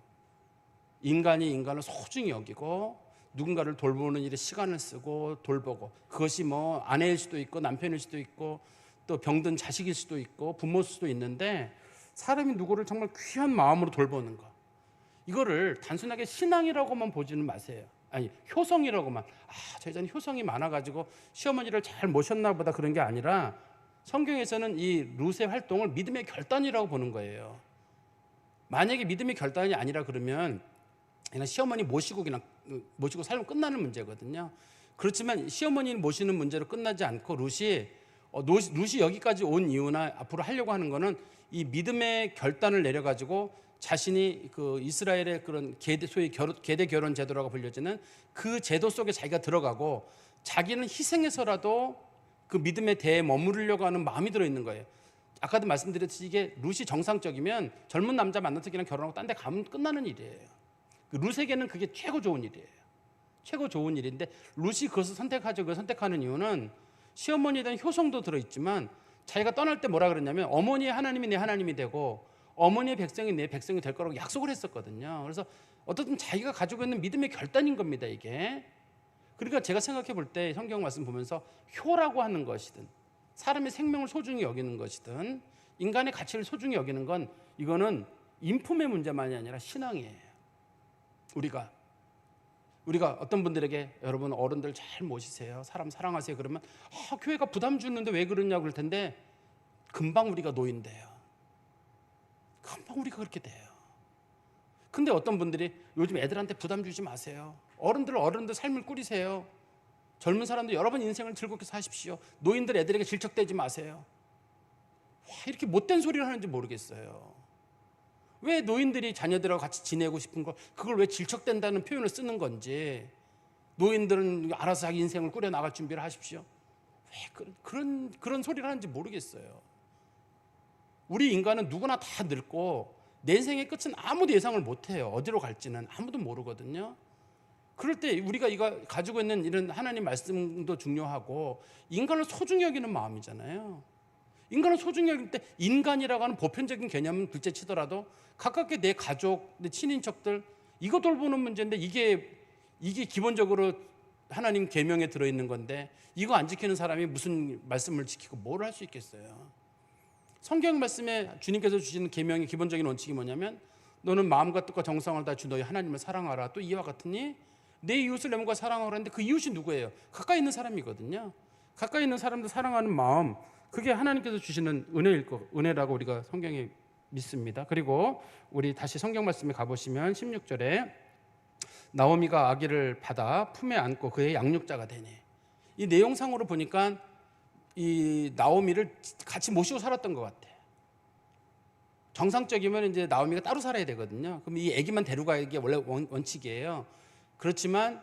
인간이 인간을 소중히 여기고 누군가를 돌보는 일에 시간을 쓰고 돌보고, 그것이 뭐 아내일 수도 있고 남편일 수도 있고 또 병든 자식일 수도 있고 부모일 수도 있는데, 사람이 누구를 정말 귀한 마음으로 돌보는 거, 이거를 단순하게 신앙이라고만 보지는 마세요. 아니, 효성이라고만, 저 여자는 효성이 많아가지고 시어머니를 잘 모셨나 보다, 그런 게 아니라 성경에서는 이 룻의 활동을 믿음의 결단이라고 보는 거예요. 만약에 믿음의 결단이 아니라 그러면 그냥 시어머니 모시고 살면 끝나는 문제거든요. 그렇지만 시어머니 모시는 문제로 끝나지 않고 룻이 여기까지 온 이유나 앞으로 하려고 하는 거는 이 믿음의 결단을 내려가지고 자신이 그 이스라엘의 그런 소위 계대 결혼 제도라고 불려지는 그 제도 속에 자기가 들어가고 자기는 희생해서라도 그 믿음의 대에 머무르려고 하는 마음이 들어있는 거예요. 아까도 말씀드렸듯이 이게 룻이 정상적이면 젊은 남자 만나서 그냥 결혼하고 딴 데 가면 끝나는 일이에요. 그 룻에게는 그게 최고 좋은 일이에요. 최고 좋은 일인데 룻이 그것을 선택하는 이유는 시어머니에 대한 효성도 들어있지만 자기가 떠날 때 뭐라 그랬냐면 어머니의 하나님이 내 하나님이 되고 어머니의 백성이 내 백성이 될 거라고 약속을 했었거든요. 그래서 어떻든 자기가 가지고 있는 믿음의 결단인 겁니다, 이게. 그러니까 제가 생각해 볼 때 성경 말씀 보면서 효라고 하는 것이든 사람의 생명을 소중히 여기는 것이든 인간의 가치를 소중히 여기는 건 이거는 인품의 문제만이 아니라 신앙이에요. 우리가 어떤 분들에게 여러분 어른들 잘 모시세요, 사람 사랑하세요 그러면 교회가 부담 주는데 왜 그러냐고 그럴 텐데 금방 우리가 노인돼요. 금방 우리가 그렇게 돼요. 근데 어떤 분들이 요즘 애들한테 부담 주지 마세요, 어른들 삶을 꾸리세요, 젊은 사람들 여러분 인생을 즐겁게 사십시오, 노인들 애들에게 질척대지 마세요. 이렇게 못된 소리를 하는지 모르겠어요. 왜 노인들이 자녀들하고 같이 지내고 싶은 걸 그걸 왜 질척댄다는 표현을 쓰는 건지, 노인들은 알아서 자기 인생을 꾸려나갈 준비를 하십시오, 왜 그런 소리를 하는지 모르겠어요. 우리 인간은 누구나 다 늙고 내 인생의 끝은 아무도 예상을 못해요. 어디로 갈지는 아무도 모르거든요. 그럴 때 우리가 이거 가지고 있는 이런 하나님 말씀도 중요하고 인간을 소중히 여기는 마음이잖아요. 인간을 소중히 여길 때 인간이라고 하는 보편적인 개념은 둘째 치더라도 가깝게 내 가족, 내 친인척들 이거 돌보는 문제인데 이게 기본적으로 하나님 계명에 들어있는 건데 이거 안 지키는 사람이 무슨 말씀을 지키고 뭘 할 수 있겠어요. 성경 말씀에 주님께서 주시는 계명의 기본적인 원칙이 뭐냐면 너는 마음과 뜻과 정성을 다 주 너희 하나님을 사랑하라. 또 이와 같으니 내 이웃을 내 몸과 사랑하라 하는데 그 이웃이 누구예요? 가까이 있는 사람이거든요. 가까이 있는 사람들 사랑하는 마음, 그게 하나님께서 주시는 은혜라고 우리가 성경에 믿습니다. 그리고 우리 다시 성경 말씀에 가보시면 16절에 나오미가 아기를 받아 품에 안고 그의 양육자가 되니, 이 내용상으로 보니까 이 나오미를 같이 모시고 살았던 것 같아요. 정상적이면 이제 나오미가 따로 살아야 되거든요. 그럼 이 아기만 데려가는 게 원래 원칙이에요. 그렇지만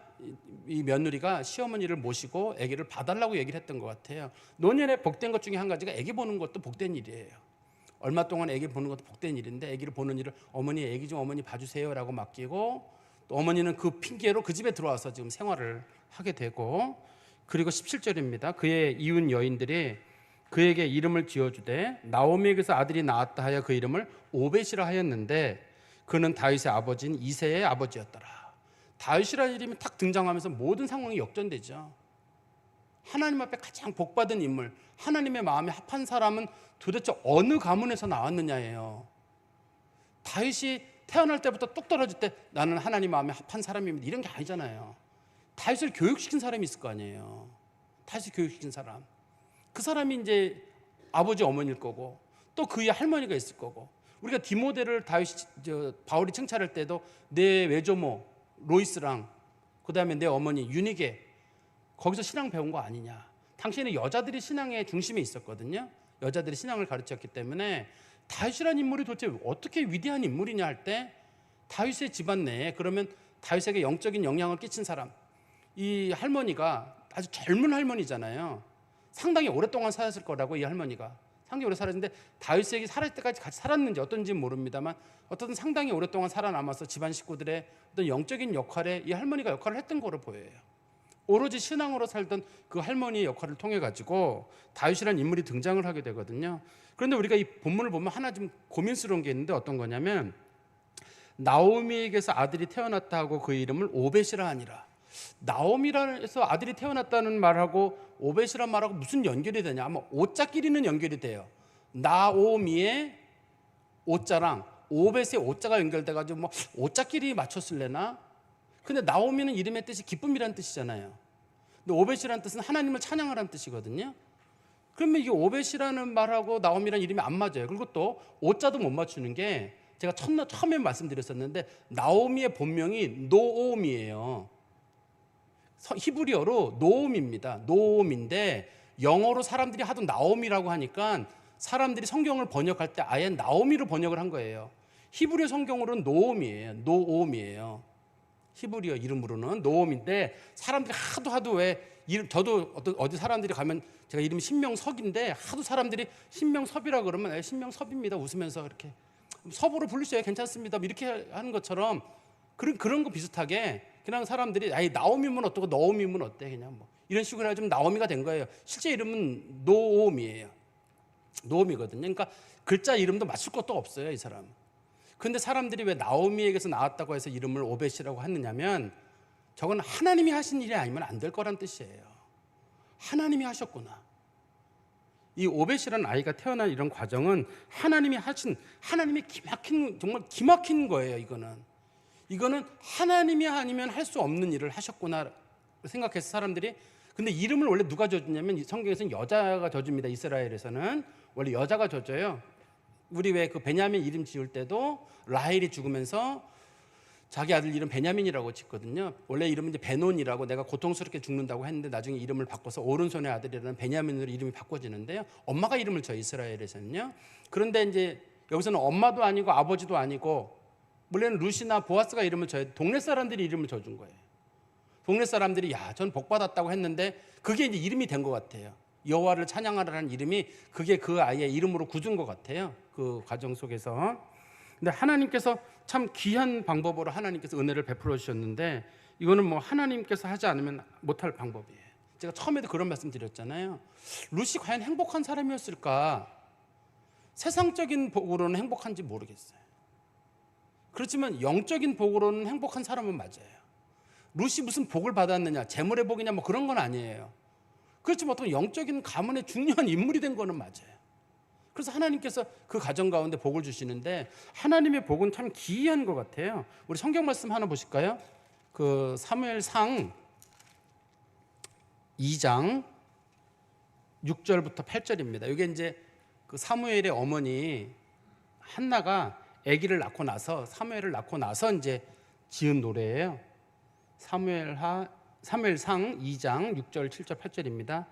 이 며느리가 시어머니를 모시고 아기를 봐달라고 얘기를 했던 것 같아요. 노년에 복된 것 중에 한 가지가 아기 보는 것도 복된 일이에요. 얼마 동안 아기 보는 것도 복된 일인데 아기를 보는 일을 어머니 아기 좀 어머니 봐주세요라고 맡기고 또 어머니는 그 핑계로 그 집에 들어와서 지금 생활을 하게 되고, 그리고 17절입니다. 그의 이웃 여인들이 그에게 이름을 지어주되 나오미에게서 아들이 낳았다 하여 그 이름을 오벳이라 하였는데 그는 다윗의 아버지인 이새의 아버지였더라. 다윗이라는 이름이 딱 등장하면서 모든 상황이 역전되죠. 하나님 앞에 가장 복받은 인물, 하나님의 마음에 합한 사람은 도대체 어느 가문에서 나왔느냐예요. 다윗이 태어날 때부터 뚝 떨어질 때 나는 하나님 마음에 합한 사람입니다 이런 게 아니잖아요. 다윗을 교육시킨 사람이 있을 거 아니에요. 다윗을 교육시킨 사람, 그 사람이 이제 아버지 어머니일 거고 또 그의 할머니가 있을 거고, 우리가 디모데를 바울이 칭찬할 때도 내 외조모 로이스랑 그 다음에 내 어머니 유니게 거기서 신앙 배운 거 아니냐. 당시에는 여자들이 신앙의 중심에 있었거든요. 여자들이 신앙을 가르쳤기 때문에 다윗이라는 인물이 도대체 어떻게 위대한 인물이냐 할 때 다윗의 집안 내에 그러면 다윗에게 영적인 영향을 끼친 사람, 이 할머니가 아주 젊은 할머니잖아요. 상당히 오랫동안 살았을 거라고, 이 할머니가 상당히 오래 살았는데 다윗에게 살을 때까지 같이 살았는지 어떤지는 모릅니다만 어떤 상당히 오랫동안 살아남아서 집안 식구들의 어떤 영적인 역할에 이 할머니가 역할을 했던 거로 보여요. 오로지 신앙으로 살던 그 할머니의 역할을 통해 가지고 다윗이라는 인물이 등장을 하게 되거든요. 그런데 우리가 이 본문을 보면 하나 좀 고민스러운 게 있는데 어떤 거냐면 나오미에게서 아들이 태어났다 하고 그 이름을 오벳이라 하니라. 나오미라서 아들이 태어났다는 말하고 오벳이란 말하고 무슨 연결이 되냐? 아마 오자끼리는 연결이 돼요. 나오미의 오자랑 오벳의 오자가 연결돼가지고 뭐 오자끼리 맞췄을래나? 근데 나오미는 이름의 뜻이 기쁨이라는 뜻이잖아요. 근데 오벳이라는 뜻은 하나님을 찬양하라는 뜻이거든요. 그러면 이게 오벳이라는 말하고 나오미라는 이름이 안 맞아요. 그리고 또 오자도 못 맞추는 게 제가 처음에 말씀드렸었는데 나오미의 본명이 노옴이에요. 히브리어로 노옴입니다. 노옴인데 영어로 사람들이 하도 나오미라고 하니까 사람들이 성경을 번역할 때 아예 나오미로 번역을 한 거예요. 히브리 성경으로는 노옴이에요. 노옴이에요. 히브리어 이름으로는 노옴인데 사람들이 하도 왜 이름, 저도 어디 사람들이 가면 제가 이름이 신명섭인데 하도 사람들이 신명섭이라 그러면 신명섭입니다 웃으면서 이렇게 섭으로 부르셔요 괜찮습니다 이렇게 하는 것처럼 그런 거 비슷하게 그냥 사람들이 아이 나오미면 어떻고 너오미면 어때 그냥 뭐 이런 식으로 해서 좀 나오미가 된 거예요. 실제 이름은 노옴이에요. 노옴이거든요. 그러니까 글자 이름도 맞출 것도 없어요 이 사람. 근데 사람들이 왜 나오미에게서 나왔다고 해서 이름을 오벳이라고 했느냐면 저건 하나님이 하신 일이 아니면 안 될 거란 뜻이에요. 하나님이 하셨구나. 이 오벳이라는 아이가 태어난 이런 과정은 하나님이 하신 하나님이 정말 기막힌 거예요. 이거는 하나님이 아니면 할 수 없는 일을 하셨구나 생각해서 사람들이. 근데 이름을 원래 누가 져주냐면 성경에서는 여자가 져줍니다. 이스라엘에서는 원래 여자가 져줘요. 우리 왜 그 베냐민 이름 지을 때도 라헬이 죽으면서 자기 아들 이름 베냐민이라고 짓거든요. 원래 이름은 이제 베논이라고 내가 고통스럽게 죽는다고 했는데 나중에 이름을 바꿔서 오른손의 아들이라는 베냐민으로 이름이 바꿔지는데요. 엄마가 이름을 져 이스라엘에서는요. 그런데 이제 여기서는 엄마도 아니고 아버지도 아니고 원래는 루시나 보아스가 이름을 져요. 동네 사람들이 이름을 져준 거예요. 동네 사람들이 전 복 받았다고 했는데 그게 이제 이름이 된 것 같아요. 여호와를 찬양하라는 이름이 그게 그 아이의 이름으로 굳은 것 같아요. 그 과정 속에서. 근데 하나님께서 참 귀한 방법으로 하나님께서 은혜를 베풀어 주셨는데 이거는 뭐 하나님께서 하지 않으면 못할 방법이에요. 제가 처음에도 그런 말씀 드렸잖아요. 룻이 과연 행복한 사람이었을까? 세상적인 복으로는 행복한지 모르겠어요. 그렇지만 영적인 복으로는 행복한 사람은 맞아요. 룻이 무슨 복을 받았느냐, 재물의 복이냐 뭐 그런 건 아니에요. 그렇지만 어떤 영적인 가문의 중요한 인물이 된 거는 맞아요. 그래서 하나님께서 그 가정 가운데 복을 주시는데 하나님의 복은 참 기이한 것 같아요. 우리 성경 말씀 하나 보실까요? 그 사무엘상 2장 6절부터 8절입니다. 이게 이제 그 사무엘의 어머니 한나가 아기를 낳고 나서 사무엘을 낳고 나서 이제 지은 노래예요. 사무엘상 2장 6절 7절 8절입니다.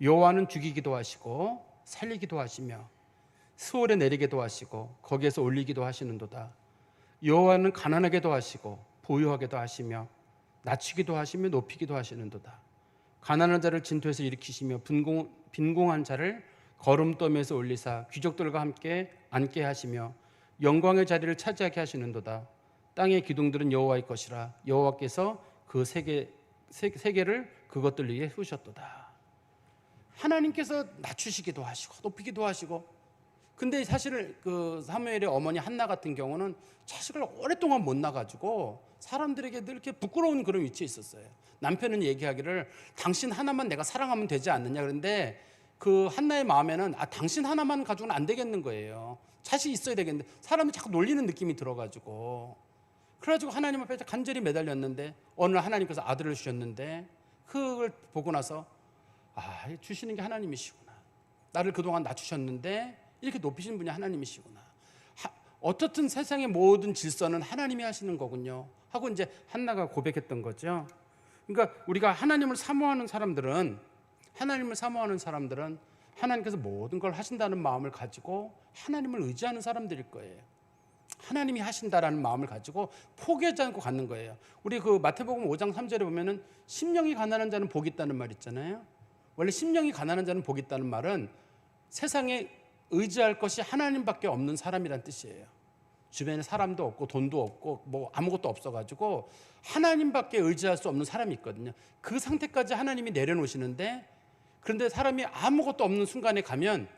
여호와는 죽이기도 하시고 살리기도 하시며 스올에 내리게도 하시고 거기에서 올리기도 하시는도다. 여호와는 가난하게도 하시고 부유하게도 하시며 낮추기도 하시며 높이기도 하시는도다. 가난한 자를 진토에서 일으키시며 빈공한 자를 거름더미에서 올리사 귀족들과 함께 앉게 하시며 영광의 자리를 차지하게 하시는도다. 땅의 기둥들은 여호와의 것이라 여호와께서 그 세계를 그것들 위에 푸셨도다. 하나님께서 낮추시기도 하시고 높이기도 하시고. 근데 사실 그 사무엘의 어머니 한나 같은 경우는 자식을 오랫동안 못 낳아가지고 사람들에게 늘 이렇게 부끄러운 그런 위치에 있었어요. 남편은 얘기하기를 당신 하나만 내가 사랑하면 되지 않느냐. 그런데 그 한나의 마음에는 당신 하나만 가지고는 안 되겠는 거예요. 자식이 있어야 되겠는데 사람이 자꾸 놀리는 느낌이 들어가지고 그래가지고 하나님 앞에 간절히 매달렸는데 어느 날 하나님께서 아들을 주셨는데 그걸 보고 나서 주시는 게 하나님이시구나. 나를 그동안 낮추셨는데 이렇게 높이신 분이 하나님이시구나. 어떻든 세상의 모든 질서는 하나님이 하시는 거군요 하고 이제 한나가 고백했던 거죠. 그러니까 우리가 하나님을 사모하는 사람들은 하나님께서 모든 걸 하신다는 마음을 가지고 하나님을 의지하는 사람들일 거예요. 하나님이 하신다라는 마음을 가지고 포기하지 않고 갖는 거예요. 우리 그 마태복음 5장 3절에 보면은 심령이 가난한 자는 복이 있다는 말 있잖아요. 원래 심령이 가난한 자는 복이 있다는 말은 세상에 의지할 것이 하나님밖에 없는 사람이란 뜻이에요. 주변에 사람도 없고 돈도 없고 뭐 아무것도 없어가지고 하나님밖에 의지할 수 없는 사람이 있거든요. 그 상태까지 하나님이 내려놓으시는데 그런데 사람이 아무것도 없는 순간에 가면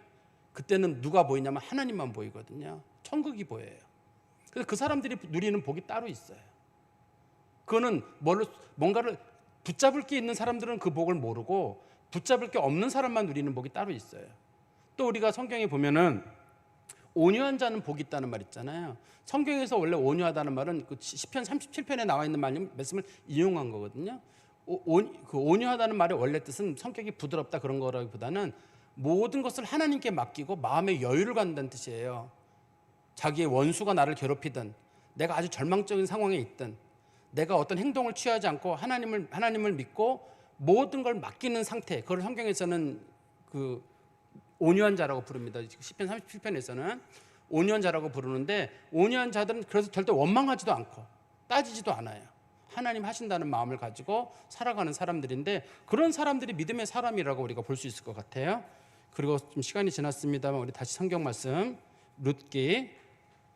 그때는 누가 보이냐면 하나님만 보이거든요. 천국이 보여요. 그래서 그 사람들이 누리는 복이 따로 있어요. 그거는 뭔가를 붙잡을 게 있는 사람들은 그 복을 모르고 붙잡을 게 없는 사람만 누리는 복이 따로 있어요. 또 우리가 성경에 보면은 온유한 자는 복이 있다는 말 있잖아요. 성경에서 원래 온유하다는 말은 그 시편 37편에 나와 있는 말씀을 인용한 거거든요. 그 온유하다는 말의 원래 뜻은 성격이 부드럽다 그런 거라기보다는 모든 것을 하나님께 맡기고 마음의 여유를 갖는다는 뜻이에요. 자기의 원수가 나를 괴롭히든 내가 아주 절망적인 상황에 있든 내가 어떤 행동을 취하지 않고 하나님을 믿고 모든 걸 맡기는 상태, 그걸 성경에서는 그 온유한 자라고 부릅니다. 시편 37편에서는 온유한자라고 부르는데, 온유한자들은 그래서 절대 원망하지도 않고 따지지도 않아요. 하나님 하신다는 마음을 가지고 살아가는 사람들인데, 그런 사람들이 믿음의 사람이라고 우리가 볼 수 있을 것 같아요. 그리고 좀 시간이 지났습니다만 우리 다시 성경 말씀 룻기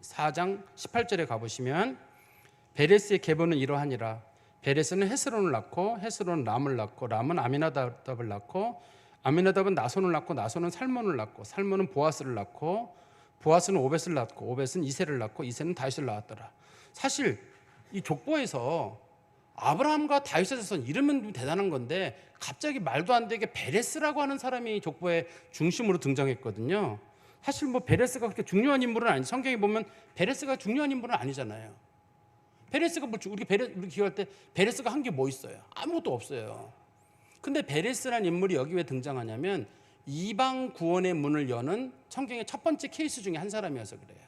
4장 18절에 가보시면, 베레스의 계보는 이러하니라. 베레스는 헤스론을 낳고 헤스론은 람을 낳고 람은 아미나답을 낳고 아미나답은 나손을 낳고 나손은 살몬을 낳고 살몬은 보아스를 낳고 보아스는 오벳을 낳고 오벳은 이새를 낳고 이새는 다윗을 낳았더라. 사실 이 족보에서 아브라함과 다윗의 자손 이름은 대단한 건데, 갑자기 말도 안 되게 베레스라고 하는 사람이 족보의 중심으로 등장했거든요. 사실 뭐 베레스가 그렇게 중요한 인물은 아니, 성경에 보면 베레스가 중요한 인물은 아니잖아요. 베레스가 뭐 우리 기억할 때 베레스가 한 게 뭐 있어요? 아무것도 없어요. 근데 베레스라는 인물이 여기 왜 등장하냐면, 이방 구원의 문을 여는 성경의 첫 번째 케이스 중에 한 사람이어서 그래요.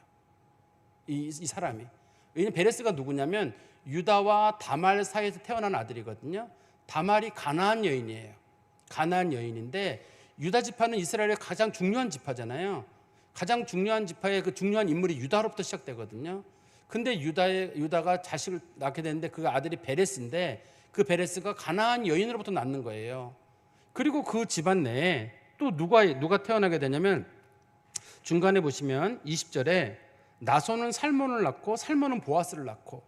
이 사람이. 왜냐면 베레스가 누구냐면 유다와 다말 사이에서 태어난 아들이거든요. 다말이 가나안 여인이에요. 가나안 여인인데, 유다 지파는 이스라엘의 가장 중요한 지파잖아요. 가장 중요한 지파의 그 중요한 인물이 유다로부터 시작되거든요. 근데 유다가 자식을 낳게 되는데 그 아들이 베레스인데, 그 베레스가 가나안 여인으로부터 낳는 거예요. 그리고 그 집안 내에 또 누가 태어나게 되냐면, 중간에 보시면 20절에 나손은 살몬을 낳고 살몬은 보아스를 낳고,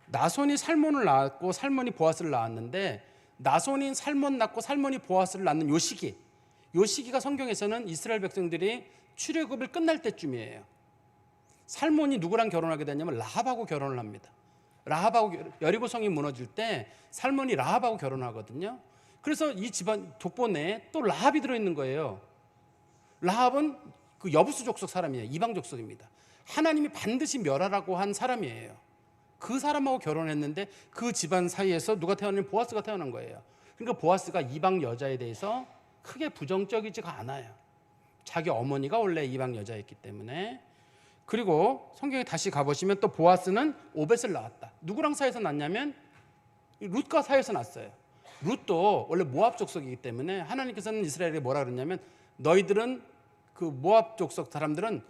나손이 살몬을 낳았고 살몬이 보아스를 낳았는데, 나손이 살몬 낳고 살몬이 보아스를 낳는 요 시기가 성경에서는 이스라엘 백성들이 출애굽을 끝날 때쯤이에요. 살몬이 누구랑 결혼하게 되냐면 라합하고 결혼을 합니다. 라합하고 여리고성이 무너질 때 살몬이 라합하고 결혼하거든요. 그래서 이 집안 족보 내에 또 라합이 들어있는 거예요. 라합은 그 여부수 족속 사람이에요. 이방 족속입니다. 하나님이 반드시 멸하라고 한 사람이에요. 그 사람하고 결혼했는데 그 집안 사이에서 누가 태어나면 보아스가 태어난 거예요. 그러니까 보아스가 이방 여자에 대해서 크게 부정적이지가 않아요. 자기 어머니가 원래 이방 여자였기 때문에. 그리고 성경에 다시 가보시면 또 보아스는 오벳을 낳았다. 누구랑 사이에서 낳냐면 룻과 사이에서 낳았어요. 룻도 원래 모압 족속이기 때문에 하나님께서는 이스라엘에 뭐라 그러냐면, 너희들은 그 모압 족속 사람들은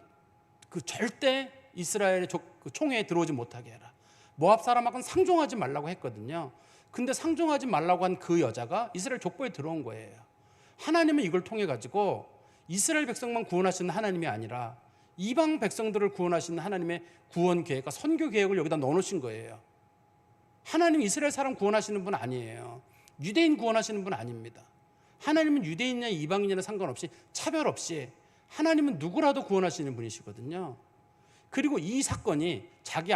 그 절대 이스라엘의 그 총회에 들어오지 못하게 해라. 모압 사람하고는 상종하지 말라고 했거든요. 근데 상종하지 말라고 한 그 여자가 이스라엘 족보에 들어온 거예요. 하나님은 이걸 통해 가지고 이스라엘 백성만 구원하시는 하나님이 아니라 이방 백성들을 구원하시는 하나님의 구원 계획과 선교 계획을 여기다 넣어놓으신 거예요. 하나님 이스라엘 사람 구원하시는 분 아니에요. 유대인 구원하시는 분 아닙니다. 하나님은 유대인이나 이방인이나 상관없이 차별 없이 하나님은 누구라도 구원하시는 분이시거든요. 그리고 이 사건이 자기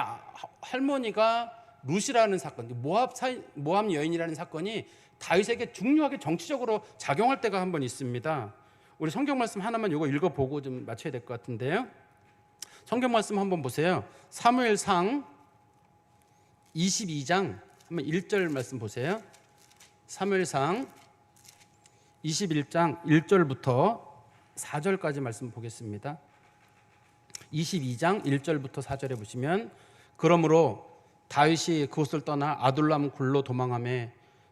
할머니가 룻이라는 사건, 모압 여인이라는 사건이 다윗에게 중요하게 정치적으로 작용할 때가 한 번 있습니다. 우리 성경 말씀 하나만 이거 읽어보고 좀 맞춰야 될 것 같은데요. 성경 말씀 한번 보세요. 사무엘상 22장 한번 1절 말씀 보세요. 사무엘상 21장 1절부터 4절까지 말씀 보겠습니다. 22장 1절부터 4절에 보시면, 그러므로 다윗이 그곳을 떠나 아둘람 굴로 도망하매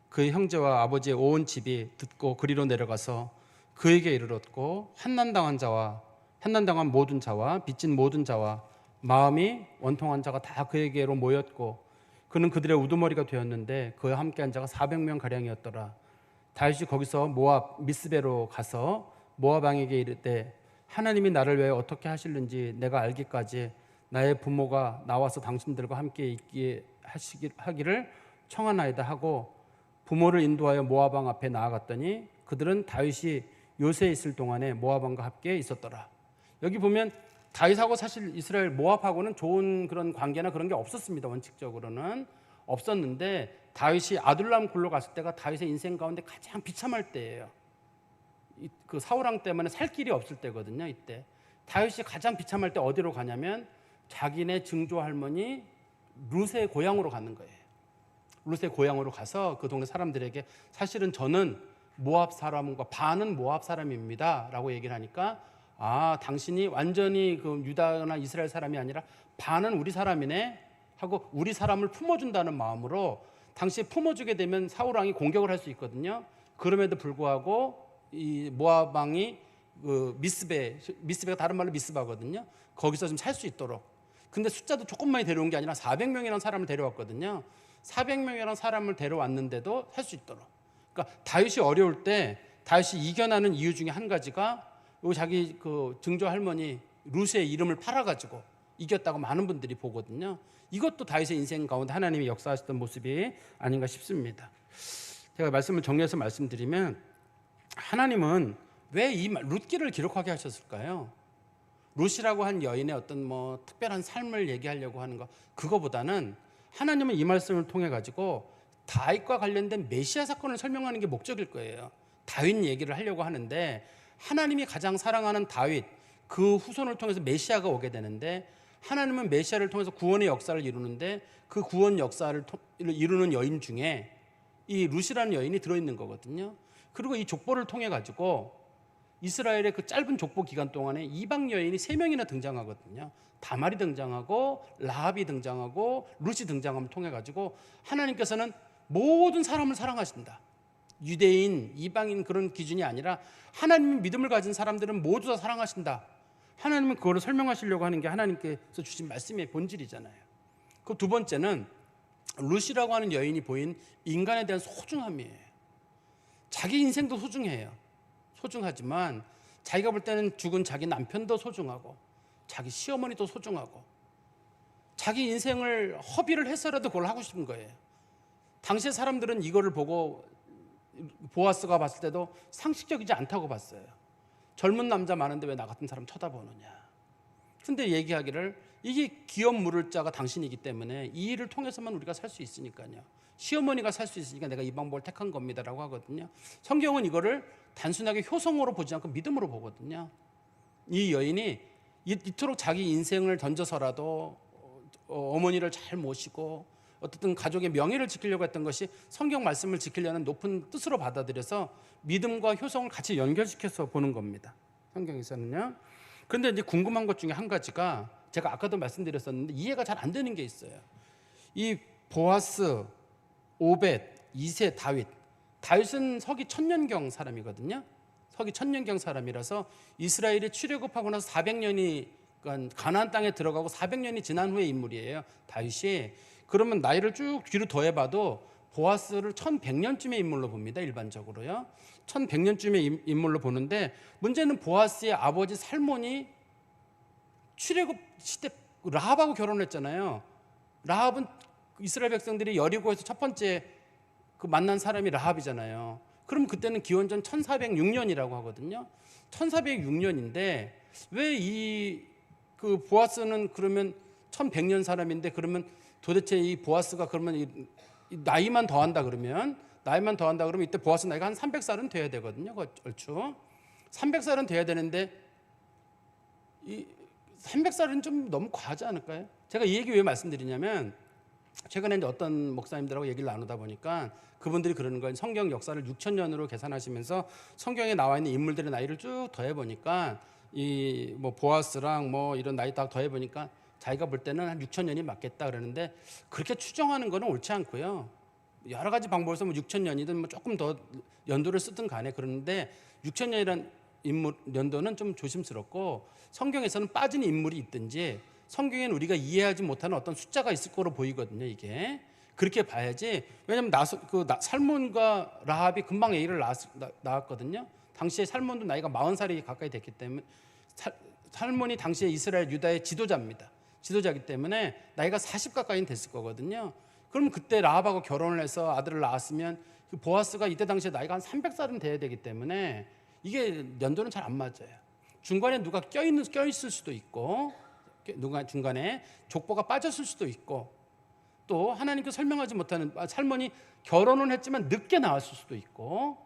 그의 형제와 아버지의 온 집이 듣고 그리로 내려가서 그에게 이르렀고, 환난당한 모든 자와 빚진 모든 자와 마음이 원통한 자가 다 그에게로 모였고, 그는 그들의 우두머리가 되었는데 그와 함께한 자가 400명 가량이었더라. 다윗이 거기서 모압 미스베로 가서 모압 왕에게 이르되, 하나님이 나를 왜 어떻게 하실는지 내가 알기까지 나의 부모가 나와서 당신들과 함께 있게 하기를 청하나이다 하고 부모를 인도하여 모압 왕 앞에 나아갔더니 그들은 다윗이 요새에 있을 동안에 모압 왕과 함께 있었더라. 여기 보면 다윗하고 사실 이스라엘 모압하고는 좋은 그런 관계나 그런 게 없었습니다. 원칙적으로는 없었는데, 다윗이 아둘람 굴로 갔을 때가 다윗의 인생 가운데 가장 비참할 때예요. 그 사울왕 때문에 살 길이 없을 때거든요. 이때 다윗이 가장 비참할 때 어디로 가냐면 자기네 증조 할머니 룻의 고향으로 가는 거예요. 룻의 고향으로 가서 그 동네 사람들에게, 사실은 저는 모압 사람과 반은 모압 사람입니다 라고 얘기를 하니까, 아, 당신이 완전히 그 유다나 이스라엘 사람이 아니라 반은 우리 사람이네 하고 우리 사람을 품어준다는 마음으로, 당시에 품어주게 되면 사울 왕이 공격을 할 수 있거든요. 그럼에도 불구하고 이 모압 왕이 그 미스베가 다른 말로 미스바거든요. 거기서 좀 살 수 있도록. 근데 숫자도 조금만이 데려온 게 아니라 400명이라는 사람을 데려왔거든요. 400명이라는 사람을 데려왔는데도 살 수 있도록. 그러니까 다윗이 어려울 때 다윗이 이겨나는 이유 중에 한 가지가 자기 그 증조 할머니 루스의 이름을 팔아가지고 이겼다고 많은 분들이 보거든요. 이것도 다윗의 인생 가운데 하나님이 역사하셨던 모습이 아닌가 싶습니다. 제가 말씀을 정리해서 말씀드리면 하나님은 왜 이 룻기를 기록하게 하셨을까요? 룻이라고 한 여인의 어떤 뭐 특별한 삶을 얘기하려고 하는 거, 그거보다는 하나님은 이 말씀을 통해 가지고 다윗과 관련된 메시아 사건을 설명하는 게 목적일 거예요. 다윗 얘기를 하려고 하는데 하나님이 가장 사랑하는 다윗, 그 후손을 통해서 메시아가 오게 되는데 하나님은 메시아를 통해서 구원의 역사를 이루는데 그 구원 역사를 이루는 여인 중에 이 룻이라는 여인이 들어있는 거거든요. 그리고 이 족보를 통해 가지고 이스라엘의 그 짧은 족보 기간 동안에 이방 여인이 3명이나 등장하거든요. 다말이 등장하고 라합이 등장하고 룻이 등장함을 통해 가지고 하나님께서는 모든 사람을 사랑하신다. 유대인, 이방인 그런 기준이 아니라 하나님의 믿음을 가진 사람들은 모두 다 사랑하신다. 하나님은 그거를 설명하시려고 하는 게 하나님께서 주신 말씀의 본질이잖아요. 그 두 번째는 룻이라고 하는 여인이 보인 인간에 대한 소중함이에요. 자기 인생도 소중해요. 소중하지만 자기가 볼 때는 죽은 자기 남편도 소중하고 자기 시어머니도 소중하고 자기 인생을 허비를 해서라도 그걸 하고 싶은 거예요. 당시의 사람들은 이거를 보고 보아스가 봤을 때도 상식적이지 않다고 봤어요. 젊은 남자 많은데 왜 나 같은 사람 쳐다보느냐. 근데 얘기하기를 이게 기업 물을 자가 당신이기 때문에 이 일을 통해서만 우리가 살 수 있으니까요. 시어머니가 살 수 있으니까 내가 이 방법을 택한 겁니다라고 하거든요. 성경은 이거를 단순하게 효성으로 보지 않고 믿음으로 보거든요. 이 여인이 이토록 자기 인생을 던져서라도 어머니를 잘 모시고 어쨌든 가족의 명예를 지키려고 했던 것이 성경 말씀을 지키려는 높은 뜻으로 받아들여서 믿음과 효성을 같이 연결시켜서 보는 겁니다. 성경에서는요. 그런데 이제 궁금한 것 중에 한 가지가 제가 아까도 말씀드렸었는데 이해가 잘 안 되는 게 있어요. 이 보아스, 오벳, 이세, 다윗은 서기 1000년경 사람이거든요. 서기 1000년경 사람이라서 이스라엘이 출애굽하고 나서 400년이 그러니까 가나안 땅에 들어가고 400년이 지난 후의 인물이에요. 다윗이. 그러면 나이를 쭉 뒤로 더해봐도 보아스를 1100년쯤의 인물로 봅니다. 일반적으로요. 1100년쯤의 인물로 보는데 문제는 보아스의 아버지 살몬이 출애굽 시대 라합하고 결혼했잖아요. 라합은 이스라엘 백성들이 여리고에서 첫 번째 그 만난 사람이 라합이잖아요. 그럼 그때는 기원전 1406년이라고 하거든요. 1406년인데 왜 이 그 보아스는 그러면 1100년 사람인데 그러면 도대체 이 보아스가 그러면 이 나이만 더한다 그러면 이때 보아스 나이가 한 300살은 돼야 되거든요. 얼추 300살은 돼야 되는데 이 300살은 좀 너무 과하지 않을까요? 제가 이 얘기 왜 말씀드리냐면 최근에 이제 어떤 목사님들하고 얘기를 나누다 보니까 그분들이 그러는 거예요. 성경 역사를 6000년으로 계산하시면서 성경에 나와 있는 인물들의 나이를 쭉 더해 보니까 이 뭐 보아스랑 뭐 이런 나이 다 더해 보니까 자기가 볼 때는 한 6000년이 맞겠다 그러는데 그렇게 추정하는 거는 옳지 않고요. 여러 가지 방법에서 뭐 6000년이든 뭐 조금 더 연도를 쓰든 간에 그러는데 6000년이란 인물 연도는 좀 조심스럽고 성경에서는 빠진 인물이 있든지 성경에는 우리가 이해하지 못하는 어떤 숫자가 있을 거로 보이거든요. 이게 그렇게 봐야지. 왜냐하면 살몬과 라합이 금방 애를 낳았거든요. 당시에 살몬도 나이가 40살이 가까이 됐기 때문에 살몬이 당시에 이스라엘 유다의 지도자입니다. 지도자이기 때문에 나이가 40 가까이는 됐을 거거든요. 그럼 그때 라합하고 결혼을 해서 아들을 낳았으면 그 보아스가 이때 당시에 나이가 한 300살은 돼야 되기 때문에 이게 연도는 잘 안 맞아요. 중간에 누가 껴있을 수도 있고 누가 중간에 족보가 빠졌을 수도 있고 또 하나님께 설명하지 못하는 살몬이 결혼은 했지만 늦게 나왔을 수도 있고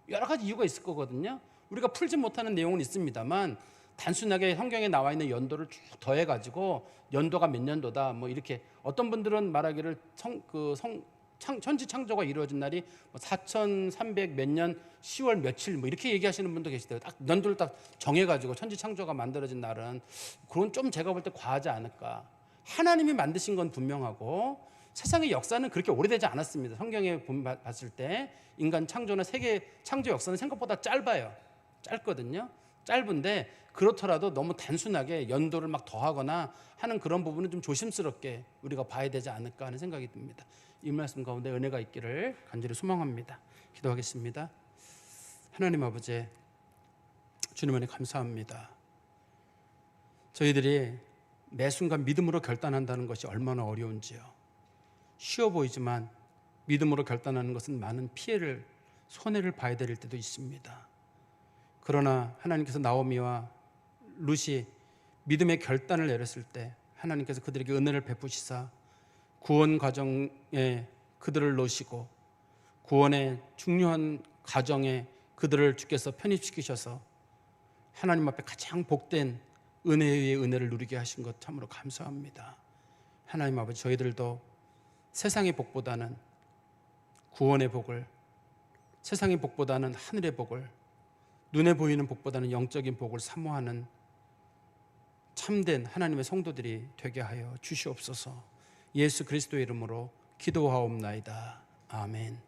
여러 가지 이유가 있을 거거든요. 우리가 풀지 못하는 내용은 있습니다만 단순하게 성경에 나와 있는 연도를 쭉 더해가지고 연도가 몇 년도다 뭐 이렇게 어떤 분들은 말하기를 천지 창조가 이루어진 날이 4300 몇 년 10월 며칠 뭐 이렇게 얘기하시는 분도 계시대요. 딱 연도를 딱 정해가지고 천지 창조가 만들어진 날은 그건 좀 제가 볼 때 과하지 않을까. 하나님이 만드신 건 분명하고 세상의 역사는 그렇게 오래되지 않았습니다. 성경에 봤을 때 인간 창조나 세계 창조 역사는 생각보다 짧거든요. 짧은데 그렇더라도 너무 단순하게 연도를 막 더하거나 하는 그런 부분은 좀 조심스럽게 우리가 봐야 되지 않을까 하는 생각이 듭니다. 이 말씀 가운데 은혜가 있기를 간절히 소망합니다. 기도하겠습니다. 하나님 아버지, 주님 은혜 감사합니다. 저희들이 매 순간 믿음으로 결단한다는 것이 얼마나 어려운지요. 쉬워 보이지만 믿음으로 결단하는 것은 많은 피해를, 손해를 봐야 될 때도 있습니다. 그러나 하나님께서 나오미와 룻이 믿음의 결단을 내렸을 때 하나님께서 그들에게 은혜를 베푸시사 구원 과정에 그들을 놓으시고 구원의 중요한 과정에 그들을 주께서 편입시키셔서 하나님 앞에 가장 복된 은혜 위에 은혜를 누리게 하신 것 참으로 감사합니다. 하나님 아버지, 저희들도 세상의 복보다는 구원의 복을, 세상의 복보다는 하늘의 복을, 눈에 보이는 복보다는 영적인 복을 사모하는 참된 하나님의 성도들이 되게 하여 주시옵소서. 예수 그리스도의 이름으로 기도하옵나이다. 아멘.